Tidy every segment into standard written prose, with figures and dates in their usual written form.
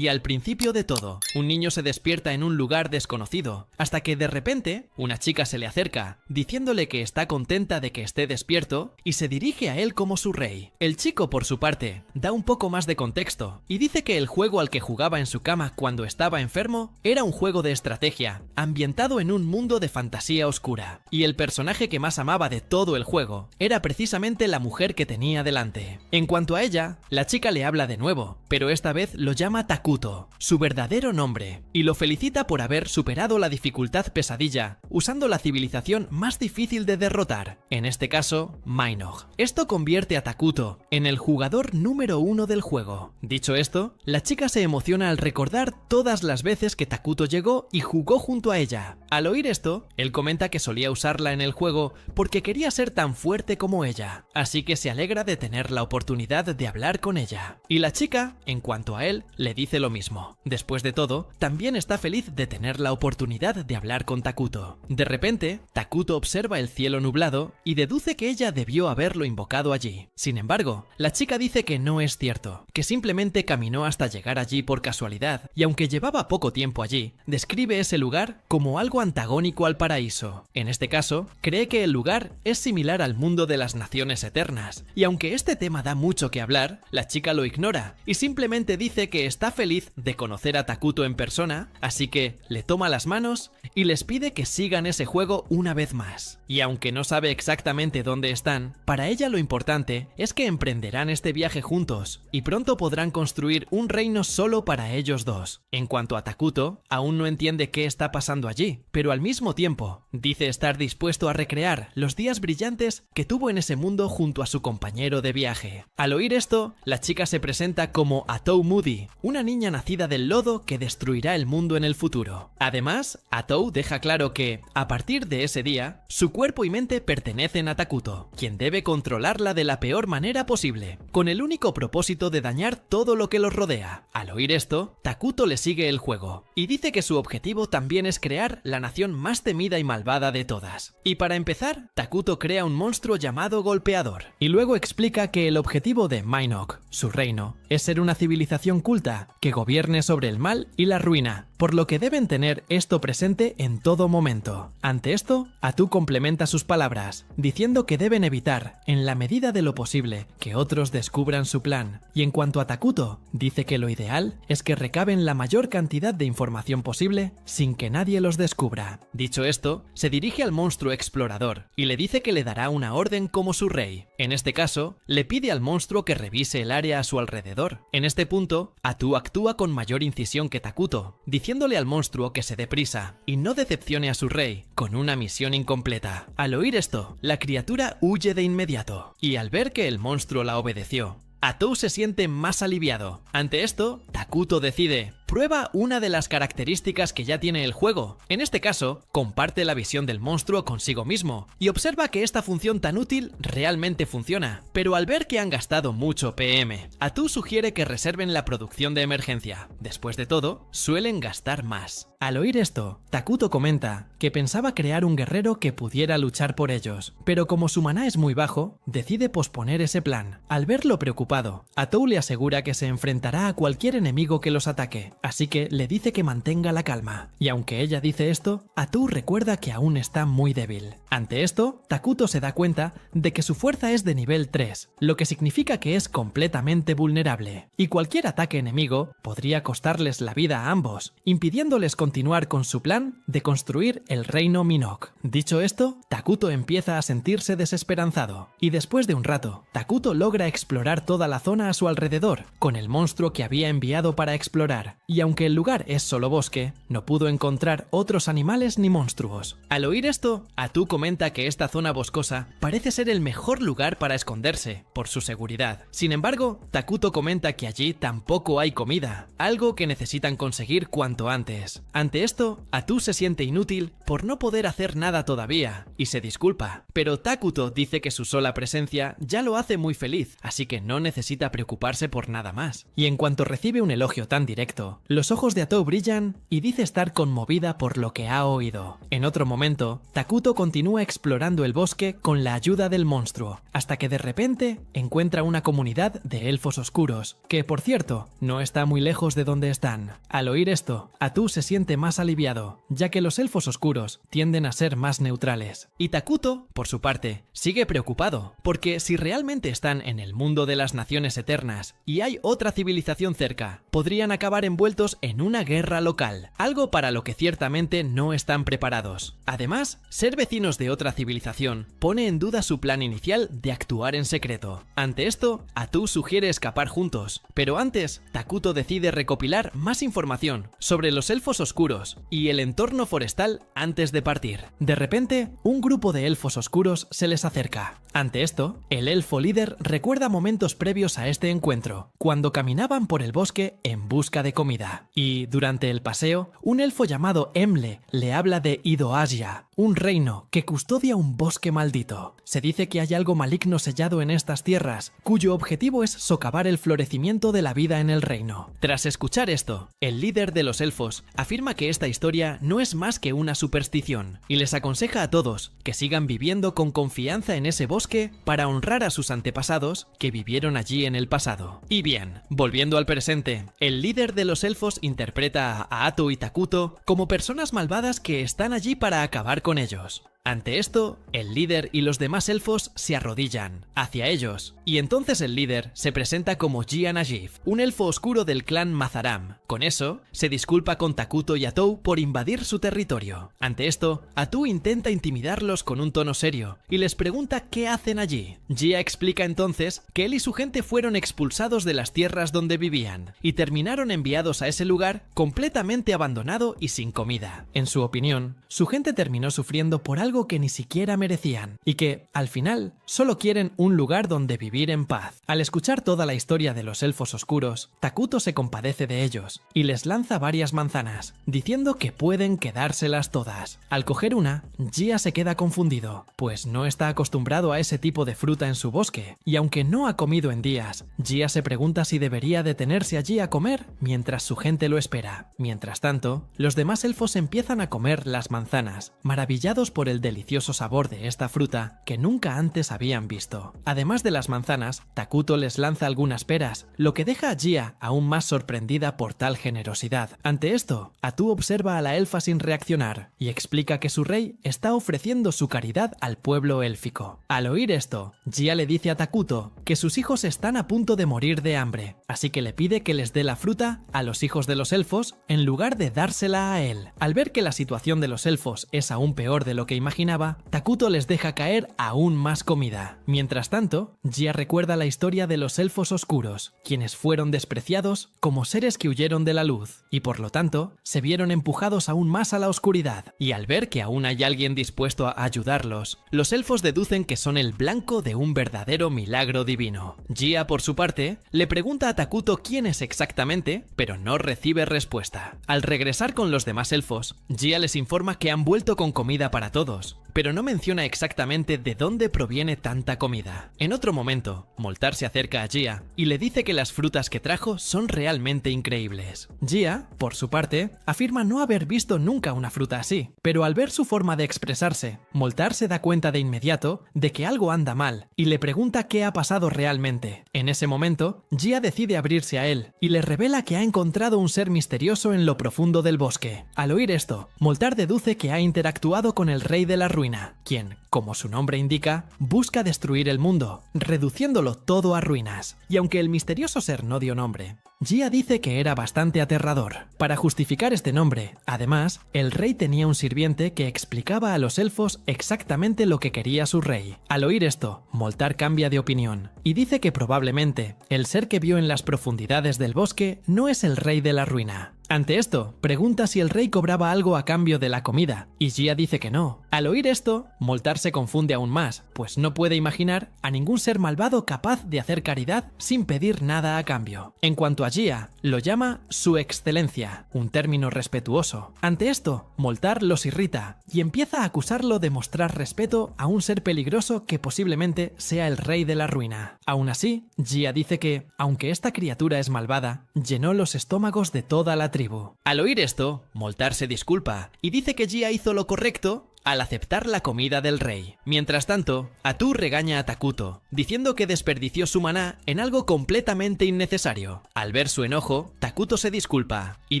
y al principio de todo, un niño se despierta en un lugar desconocido, hasta que de repente una chica se le acerca, diciéndole que está contenta de que esté despierto y se dirige a él como su rey. El chico, por su parte, da un poco más de contexto y dice que el juego al que jugaba en su cama cuando estaba enfermo era un juego de estrategia, ambientado en un mundo de fantasía oscura, y el personaje que más amaba de todo el juego era precisamente la mujer que tenía delante. En cuanto a ella, la chica le habla de nuevo, pero esta vez lo llama Takuto, su verdadero nombre, y lo felicita por haber superado la dificultad pesadilla, usando la civilización más difícil de derrotar, en este caso, Mynog. Esto convierte a Takuto en el jugador número 1 del juego. Dicho esto, la chica se emociona al recordar todas las veces que Takuto llegó y jugó junto a ella. Al oír esto, él comenta que solía usarla en el juego porque quería ser tan fuerte como ella, así que se alegra de tener la oportunidad de hablar con ella. Y la chica, en cuanto a él, le dice lo mismo. Después de todo, también está feliz de tener la oportunidad de hablar con Takuto. De repente, Takuto observa el cielo nublado y deduce que ella debió haberlo invocado allí. Sin embargo, la chica dice que no es cierto, que simplemente caminó hasta llegar allí por casualidad, y aunque llevaba poco tiempo allí, describe ese lugar como algo antagónico al paraíso. En este caso, cree que el lugar es similar al mundo de las naciones eternas, y aunque este tema da mucho que hablar, la chica lo ignora y simplemente dice que está feliz de conocer a Takuto en persona, así que le toma las manos y les pide que sigan ese juego una vez más. Y aunque no sabe exactamente dónde están, para ella lo importante es que emprenderán este viaje juntos y pronto podrán construir un reino solo para ellos dos. En cuanto a Takuto, aún no entiende qué está pasando allí, pero al mismo tiempo dice estar dispuesto a recrear los días brillantes que tuvo en ese mundo junto a su compañero de viaje. Al oír esto, la chica se presenta como Atou Moody, una niña nacida del lodo que destruirá el mundo en el futuro. Además, Atou deja claro que, a partir de ese día, su cuerpo y mente pertenecen a Takuto, quien debe controlarla de la peor manera posible, con el único propósito de dañar todo lo que los rodea. Al oír esto, Takuto le sigue el juego, y dice que su objetivo también es crear la nación más temida y malvada de todas. Y para empezar, Takuto crea un monstruo llamado Golpeador, y luego explica que el objetivo de Mynog, su reino, es ser una civilización culta que gobierne sobre el mal y la ruina, por lo que deben tener esto presente en todo momento. Ante esto, Atou complementa sus palabras, diciendo que deben evitar, en la medida de lo posible, que otros descubran su plan. Y en cuanto a Takuto, dice que lo ideal es que recaben la mayor cantidad de información posible sin que nadie los descubra. Dicho esto, se dirige al monstruo explorador y le dice que le dará una orden como su rey. En este caso, le pide al monstruo que revise el área a su alrededor. En este punto, Atou actúa con mayor incisión que Takuto, diciéndole al monstruo que se dé prisa y no decepcione a su rey con una misión incompleta. Al oír esto, la criatura huye de inmediato, y al ver que el monstruo la obedeció, Atou se siente más aliviado. Ante esto, Takuto decide: prueba una de las características que ya tiene el juego. En este caso, comparte la visión del monstruo consigo mismo y observa que esta función tan útil realmente funciona. Pero al ver que han gastado mucho PM, Atou sugiere que reserven la producción de emergencia. Después de todo, suelen gastar más. Al oír esto, Takuto comenta que pensaba crear un guerrero que pudiera luchar por ellos, pero como su maná es muy bajo, decide posponer ese plan. Al verlo preocupado, Atou le asegura que se enfrentará a cualquier enemigo que los ataque, así que le dice que mantenga la calma. Y aunque ella dice esto, Atou recuerda que aún está muy débil. Ante esto, Takuto se da cuenta de que su fuerza es de nivel 3, lo que significa que es completamente vulnerable, y cualquier ataque enemigo podría costarles la vida a ambos, impidiéndoles continuar con su plan de construir el reino Mynog. Dicho esto, Takuto empieza a sentirse desesperanzado, y después de un rato, Takuto logra explorar toda la zona a su alrededor, con el monstruo que había enviado para explorar, y aunque el lugar es solo bosque, no pudo encontrar otros animales ni monstruos. Al oír esto, Atou comenta que esta zona boscosa parece ser el mejor lugar para esconderse, por su seguridad. Sin embargo, Takuto comenta que allí tampoco hay comida, algo que necesitan conseguir cuanto antes. Ante esto, Atou se siente inútil por no poder hacer nada todavía, y se disculpa, pero Takuto dice que su sola presencia ya lo hace muy feliz, así que no necesita preocuparse por nada más. Y en cuanto recibe un elogio tan directo, Los ojos de Atou brillan y dice estar conmovida por lo que ha oído. En otro momento, Takuto continúa explorando el bosque con la ayuda del monstruo, hasta que de repente encuentra una comunidad de elfos oscuros, que por cierto, no está muy lejos de donde están. Al oír esto, Atou se siente más aliviado, ya que los elfos oscuros tienden a ser más neutrales. Y Takuto, por su parte, sigue preocupado, porque si realmente están en el mundo de las naciones eternas y hay otra civilización cerca, podrían acabar envueltos en una guerra local, algo para lo que ciertamente no están preparados. Además, ser vecinos de otra civilización pone en duda su plan inicial de actuar en secreto. Ante esto, Atou sugiere escapar juntos, pero antes, Takuto decide recopilar más información sobre los elfos oscuros y el entorno forestal antes de partir. De repente, un grupo de elfos oscuros se les acerca. Ante esto, el elfo líder recuerda momentos previos a este encuentro, cuando caminaban por el bosque en busca de comida. Y durante el paseo, un elfo llamado Emle le habla de Idoasia, un reino que custodia un bosque maldito. Se dice que hay algo maligno sellado en estas tierras, cuyo objetivo es socavar el florecimiento de la vida en el reino. Tras escuchar esto, el líder de los elfos afirma que esta historia no es más que una superstición, y les aconseja a todos que sigan viviendo con confianza en ese bosque para honrar a sus antepasados que vivieron allí en el pasado. Y bien, volviendo al presente, el líder de los elfos interpreta a Atou y Takuto como personas malvadas que están allí para acabar con ellos. Ante esto, el líder y los demás elfos se arrodillan hacia ellos, y entonces el líder se presenta como Jia Najif, un elfo oscuro del clan Mazaram. Con eso, se disculpa con Takuto y Atou por invadir su territorio. Ante esto, Atou intenta intimidarlos con un tono serio, y les pregunta qué hacen allí. Jia explica entonces que él y su gente fueron expulsados de las tierras donde vivían, y terminaron enviados a ese lugar completamente abandonado y sin comida. En su opinión, su gente terminó sufriendo por algo que ni siquiera merecían, y que, al final, solo quieren un lugar donde vivir en paz. Al escuchar toda la historia de los elfos oscuros, Takuto se compadece de ellos, y les lanza varias manzanas, diciendo que pueden quedárselas todas. Al coger una, Jia se queda confundido, pues no está acostumbrado a ese tipo de fruta en su bosque, y aunque no ha comido en días, Jia se pregunta si debería detenerse allí a comer mientras su gente lo espera. Mientras tanto, los demás elfos empiezan a comer las manzanas, maravillados por el delicioso sabor de esta fruta que nunca antes habían visto. Además de las manzanas, Takuto les lanza algunas peras, lo que deja a Jia aún más sorprendida por tal generosidad. Ante esto, Atou observa a la elfa sin reaccionar y explica que su rey está ofreciendo su caridad al pueblo élfico. Al oír esto, Jia le dice a Takuto que sus hijos están a punto de morir de hambre, así que le pide que les dé la fruta a los hijos de los elfos en lugar de dársela a él. Al ver que la situación de los elfos es aún peor de lo que imaginaba, Takuto les deja caer aún más comida. Mientras tanto, Jia recuerda la historia de los elfos oscuros, quienes fueron despreciados como seres que huyeron de la luz, y por lo tanto, se vieron empujados aún más a la oscuridad. Y al ver que aún hay alguien dispuesto a ayudarlos, los elfos deducen que son el blanco de un verdadero milagro divino. Jia, por su parte, le pregunta a Takuto quién es exactamente, pero no recibe respuesta. Al regresar con los demás elfos, Jia les informa que han vuelto con comida para todos, pero no menciona exactamente de dónde proviene tanta comida. En otro momento, Moltar se acerca a Jia y le dice que las frutas que trajo son realmente increíbles. Jia, por su parte, afirma no haber visto nunca una fruta así, pero al ver su forma de expresarse, Moltar se da cuenta de inmediato de que algo anda mal y le pregunta qué ha pasado realmente. En ese momento, Jia decide abrirse a él y le revela que ha encontrado un ser misterioso en lo profundo del bosque. Al oír esto, Moltar deduce que ha interactuado con el rey de la ruina, quien, como su nombre indica, busca destruir el mundo, reduciéndolo todo a ruinas. Y aunque el misterioso ser no dio nombre, Jia dice que era bastante aterrador. Para justificar este nombre, además, el rey tenía un sirviente que explicaba a los elfos exactamente lo que quería su rey. Al oír esto, Moltar cambia de opinión y dice que probablemente el ser que vio en las profundidades del bosque no es el rey de la ruina. Ante esto, pregunta si el rey cobraba algo a cambio de la comida, y Jia dice que no. Al oír esto, Moltar se confunde aún más, pues no puede imaginar a ningún ser malvado capaz de hacer caridad sin pedir nada a cambio. En cuanto a Jia, lo llama Su Excelencia, un término respetuoso. Ante esto, Moltar los irrita y empieza a acusarlo de mostrar respeto a un ser peligroso que posiblemente sea el rey de la ruina. Aún así, Jia dice que, aunque esta criatura es malvada, llenó los estómagos de toda la tribu. tribu. Al oír esto, Moltar se disculpa y dice que Gia hizo lo correcto al aceptar la comida del rey. Mientras tanto, Atu regaña a Takuto, diciendo que desperdició su maná en algo completamente innecesario. Al ver su enojo, Takuto se disculpa y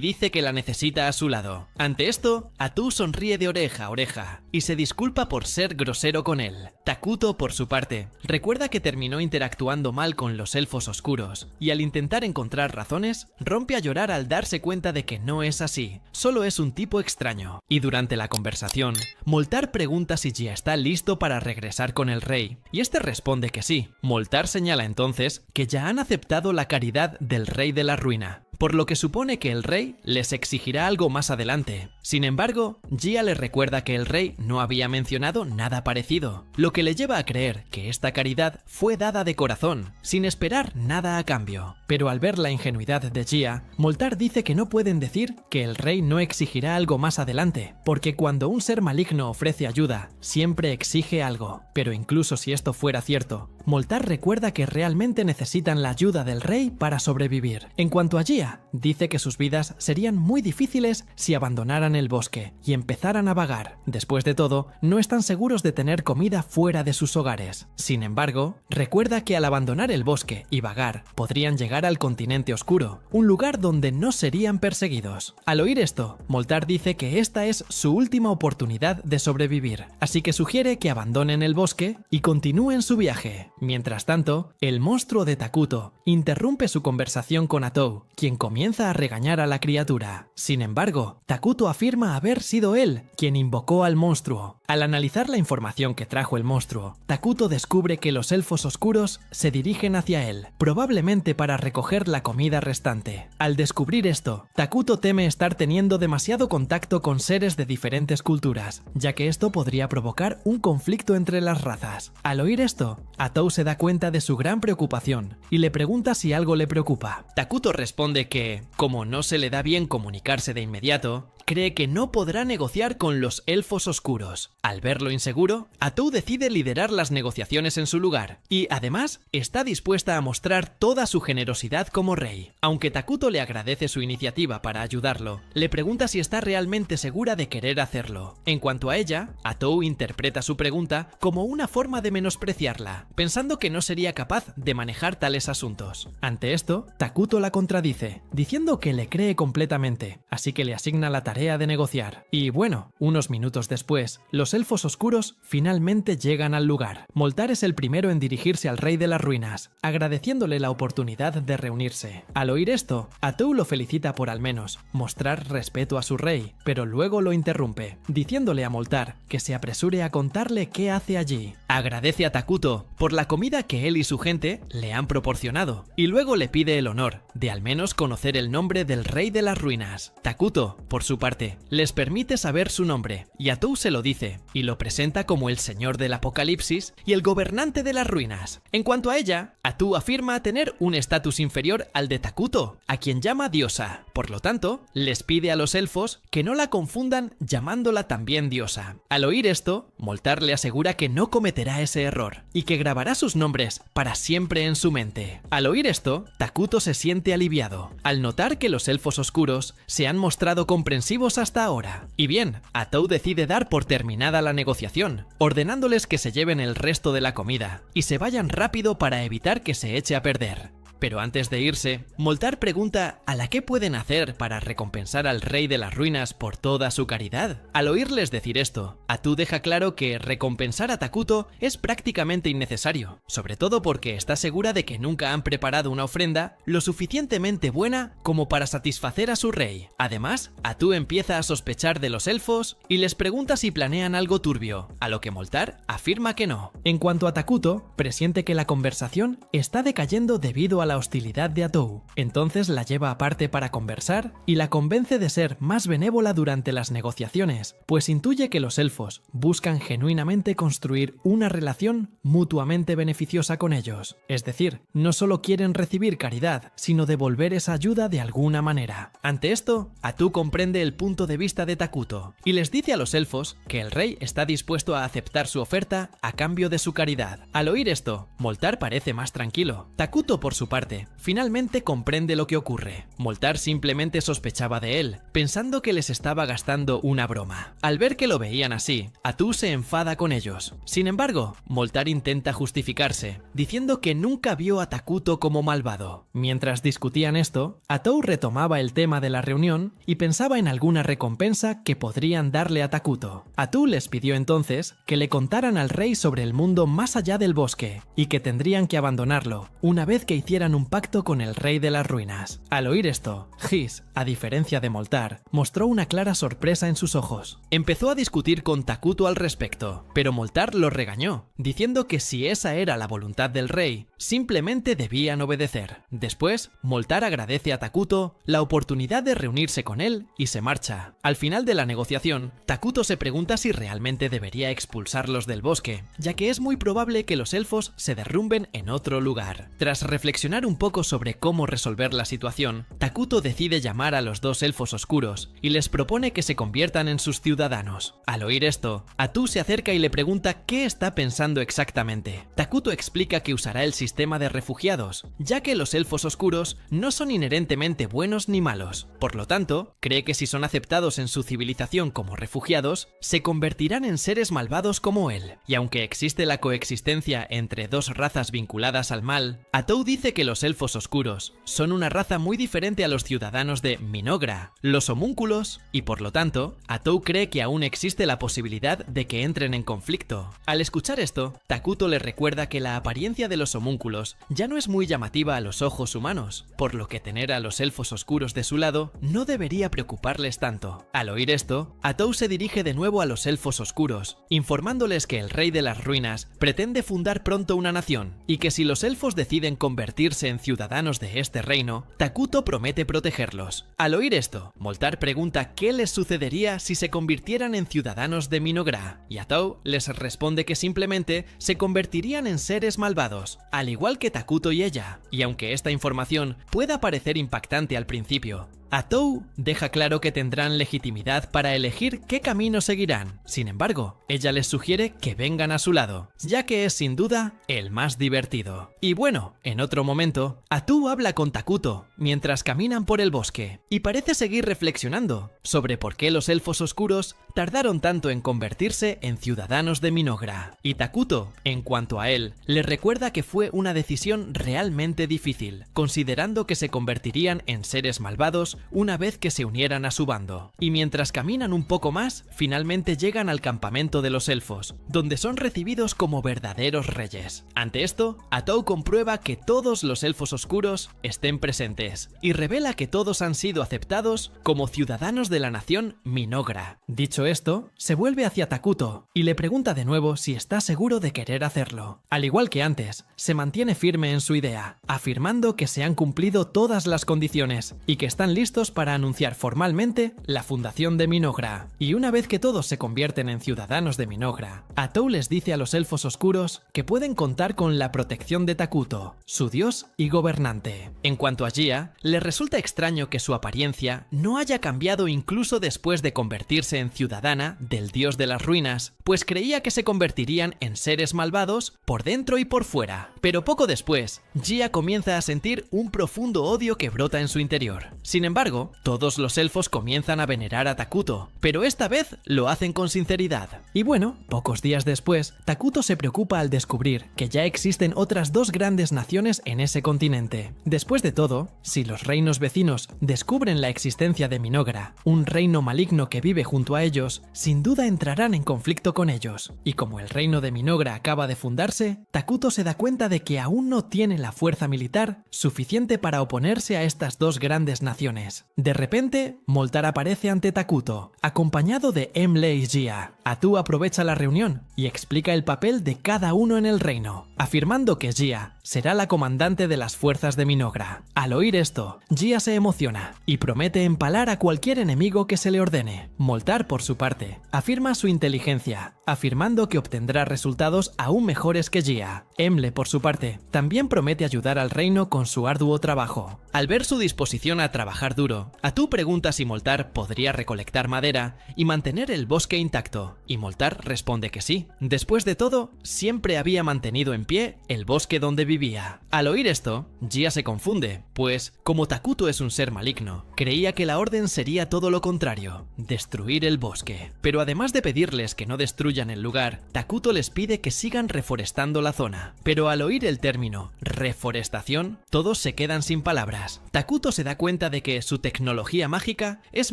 dice que la necesita a su lado. Ante esto, Atu sonríe de oreja a oreja y se disculpa por ser grosero con él. Takuto, por su parte, recuerda que terminó interactuando mal con los elfos oscuros y al intentar encontrar razones, rompe a llorar al darse cuenta de que no es así, solo es un tipo extraño. Y durante la conversación, Moltar pregunta si Gia está listo para regresar con el rey, y este responde que sí. Moltar señala entonces que ya han aceptado la caridad del rey de la ruina, por lo que supone que el rey les exigirá algo más adelante. Sin embargo, Gia le recuerda que el rey no había mencionado nada parecido, lo que le lleva a creer que esta caridad fue dada de corazón, sin esperar nada a cambio. Pero al ver la ingenuidad de Gia, Moltar dice que no pueden decir que el rey no exigirá algo más adelante, porque cuando un ser maligno ofrece ayuda, siempre exige algo. Pero incluso si esto fuera cierto, Moltar recuerda que realmente necesitan la ayuda del rey para sobrevivir. En cuanto a Gia, dice que sus vidas serían muy difíciles si abandonaran el bosque y empezaran a vagar. Después de todo, no están seguros de tener comida fuera de sus hogares. Sin embargo, recuerda que al abandonar el bosque y vagar, podrían llegar al continente oscuro, un lugar donde no serían perseguidos. Al oír esto, Moltar dice que esta es su última oportunidad de sobrevivir, así que sugiere que abandonen el bosque y continúen su viaje. Mientras tanto, el monstruo de Takuto interrumpe su conversación con Atou, quien comienza a regañar a la criatura. Sin embargo, Takuto afirma haber sido él quien invocó al monstruo. Al analizar la información que trajo el monstruo, Takuto descubre que los elfos oscuros se dirigen hacia él, probablemente para recoger la comida restante. Al descubrir esto, Takuto teme estar teniendo demasiado contacto con seres de diferentes culturas, ya que esto podría provocar un conflicto entre las razas. Al oír esto, Atou se da cuenta de su gran preocupación y le pregunta si algo le preocupa. Takuto responde que, como no se le da bien comunicarse de inmediato, cree que no podrá negociar con los elfos oscuros. Al verlo inseguro, Atou decide liderar las negociaciones en su lugar y, además, está dispuesta a mostrar toda su generosidad como rey. Aunque Takuto le agradece su iniciativa para ayudarlo, le pregunta si está realmente segura de querer hacerlo. En cuanto a ella, Atou interpreta su pregunta como una forma de menospreciarla, pensando que no sería capaz de manejar tales asuntos. Ante esto, Takuto la contradice, diciendo que le cree completamente, así que le asigna la tarea de negociar. Y bueno, unos minutos después, los elfos oscuros finalmente llegan al lugar. Moltar es el primero en dirigirse al rey de las ruinas, agradeciéndole la oportunidad de reunirse. Al oír esto, Atou lo felicita por al menos mostrar respeto a su rey, pero luego lo interrumpe, diciéndole a Moltar que se apresure a contarle qué hace allí. Agradece a Takuto por la comida que él y su gente le han proporcionado, y luego le pide el honor de al menos conocer el nombre del rey de las ruinas. Takuto, por su parte, les permite saber su nombre, y Atou se lo dice, y lo presenta como el señor del apocalipsis y el gobernante de las ruinas. En cuanto a ella, Atou afirma tener un estatus inferior al de Takuto, a quien llama diosa. Por lo tanto, les pide a los elfos que no la confundan llamándola también diosa. Al oír esto, Moltar le asegura que no cometerá ese error, y que grabará sus nombres para siempre en su mente. Al oír esto, Takuto se siente aliviado, al notar que los elfos oscuros se han mostrado comprensivos hasta ahora. Y bien, Atou decide dar por terminada la negociación, ordenándoles que se lleven el resto de la comida, y se vayan rápido para evitar que se eche a perder. Pero antes de irse, Moltar pregunta a la qué pueden hacer para recompensar al rey de las ruinas por toda su caridad. Al oírles decir esto, Atou deja claro que recompensar a Takuto es prácticamente innecesario, sobre todo porque está segura de que nunca han preparado una ofrenda lo suficientemente buena como para satisfacer a su rey. Además, Atou empieza a sospechar de los elfos y les pregunta si planean algo turbio, a lo que Moltar afirma que no. En cuanto a Takuto, presiente que la conversación está decayendo debido a la hostilidad de Atou. Entonces la lleva aparte para conversar y la convence de ser más benévola durante las negociaciones, pues intuye que los elfos buscan genuinamente construir una relación mutuamente beneficiosa con ellos. Es decir, no solo quieren recibir caridad, sino devolver esa ayuda de alguna manera. Ante esto, Atou comprende el punto de vista de Takuto y les dice a los elfos que el rey está dispuesto a aceptar su oferta a cambio de su caridad. Al oír esto, Moltar parece más tranquilo. Takuto, por su parte, parte, finalmente comprende lo que ocurre. Moltar simplemente sospechaba de él, pensando que les estaba gastando una broma. Al ver que lo veían así, Atou se enfada con ellos. Sin embargo, Moltar intenta justificarse, diciendo que nunca vio a Takuto como malvado. Mientras discutían esto, Atou retomaba el tema de la reunión y pensaba en alguna recompensa que podrían darle a Takuto. Atou les pidió entonces que le contaran al rey sobre el mundo más allá del bosque y que tendrían que abandonarlo una vez que hicieran un pacto con el rey de las ruinas. Al oír esto, Hiss, a diferencia de Moltar, mostró una clara sorpresa en sus ojos. Empezó a discutir con Takuto al respecto, pero Moltar lo regañó, diciendo que si esa era la voluntad del rey, simplemente debían obedecer. Después, Moltar agradece a Takuto la oportunidad de reunirse con él y se marcha. Al final de la negociación, Takuto se pregunta si realmente debería expulsarlos del bosque, ya que es muy probable que los elfos se derrumben en otro lugar. Tras reflexionar un poco sobre cómo resolver la situación, Takuto decide llamar a los dos elfos oscuros y les propone que se conviertan en sus ciudadanos. Al oír esto, Atou se acerca y le pregunta qué está pensando exactamente. Takuto explica que usará el sistema de refugiados, ya que los elfos oscuros no son inherentemente buenos ni malos. Por lo tanto, cree que si son aceptados en su civilización como refugiados, se convertirán en seres malvados como él. Y aunque existe la coexistencia entre dos razas vinculadas al mal, Atou dice que los elfos oscuros son una raza muy diferente a los ciudadanos de Minogra, los homúnculos, y por lo tanto, Atou cree que aún existe la posibilidad de que entren en conflicto. Al escuchar esto, Takuto le recuerda que la apariencia de los homúnculos ya no es muy llamativa a los ojos humanos, por lo que tener a los elfos oscuros de su lado no debería preocuparles tanto. Al oír esto, Atou se dirige de nuevo a los elfos oscuros, informándoles que el rey de las ruinas pretende fundar pronto una nación, y que si los elfos deciden convertirse en ciudadanos de este reino, Takuto promete protegerlos. Al oír esto, Moltar pregunta qué les sucedería si se convirtieran en ciudadanos de Minogra, y Atou les responde que simplemente se convertirían en seres malvados, al igual que Takuto y ella. Y aunque esta información pueda parecer impactante al principio, Atou deja claro que tendrán legitimidad para elegir qué camino seguirán. Sin embargo, ella les sugiere que vengan a su lado, ya que es sin duda el más divertido. Y bueno, en otro momento, Atou habla con Takuto mientras caminan por el bosque y parece seguir reflexionando sobre por qué los elfos oscuros tardaron tanto en convertirse en ciudadanos de Minogra. Y Takuto, en cuanto a él, le recuerda que fue una decisión realmente difícil, considerando que se convertirían en seres malvados una vez que se unieran a su bando. Y mientras caminan un poco más, finalmente llegan al campamento de los elfos, donde son recibidos como verdaderos reyes. Ante esto, Atou comprueba que todos los elfos oscuros estén presentes, y revela que todos han sido aceptados como ciudadanos de la nación Minogra. Dicho esto, se vuelve hacia Takuto, y le pregunta de nuevo si está seguro de querer hacerlo. Al igual que antes, se mantiene firme en su idea, afirmando que se han cumplido todas las condiciones, y que están listos para anunciar formalmente la fundación de Minogra. Y una vez que todos se convierten en ciudadanos de Minogra, Atou les dice a los elfos oscuros que pueden contar con la protección de Takuto, su dios y gobernante. En cuanto a Jia, le resulta extraño que su apariencia no haya cambiado incluso después de convertirse en ciudadana del dios de las ruinas, pues creía que se convertirían en seres malvados por dentro y por fuera. Pero poco después, Jia comienza a sentir un profundo odio que brota en su interior. Sin embargo, todos los elfos comienzan a venerar a Takuto, pero esta vez lo hacen con sinceridad. Y bueno, pocos días después, Takuto se preocupa al descubrir que ya existen otras dos grandes naciones en ese continente. Después de todo, si los reinos vecinos descubren la existencia de Minogra, un reino maligno que vive junto a ellos, sin duda entrarán en conflicto con ellos. Y como el reino de Minogra acaba de fundarse, Takuto se da cuenta de que aún no tiene la fuerza militar suficiente para oponerse a estas dos grandes naciones. De repente, Moltar aparece ante Takuto, acompañado de Emle y Jia. Atou aprovecha la reunión y explica el papel de cada uno en el reino, afirmando que Jia será la comandante de las fuerzas de Minogra. Al oír esto, Jia se emociona y promete empalar a cualquier enemigo que se le ordene. Moltar, por su parte, afirma su inteligencia, afirmando que obtendrá resultados aún mejores que Jia. Emle, por su parte, también promete ayudar al reino con su arduo trabajo. Al ver su disposición a trabajar duro, Atou pregunta si Moltar podría recolectar madera y mantener el bosque intacto, y Moltar responde que sí. Después de todo, siempre había mantenido en pie el bosque donde vivía. vivía. Al oír esto, Jia se confunde, pues, como Takuto es un ser maligno, creía que la orden sería todo lo contrario, destruir el bosque. Pero además de pedirles que no destruyan el lugar, Takuto les pide que sigan reforestando la zona. Pero al oír el término reforestación, todos se quedan sin palabras. Takuto se da cuenta de que su tecnología mágica es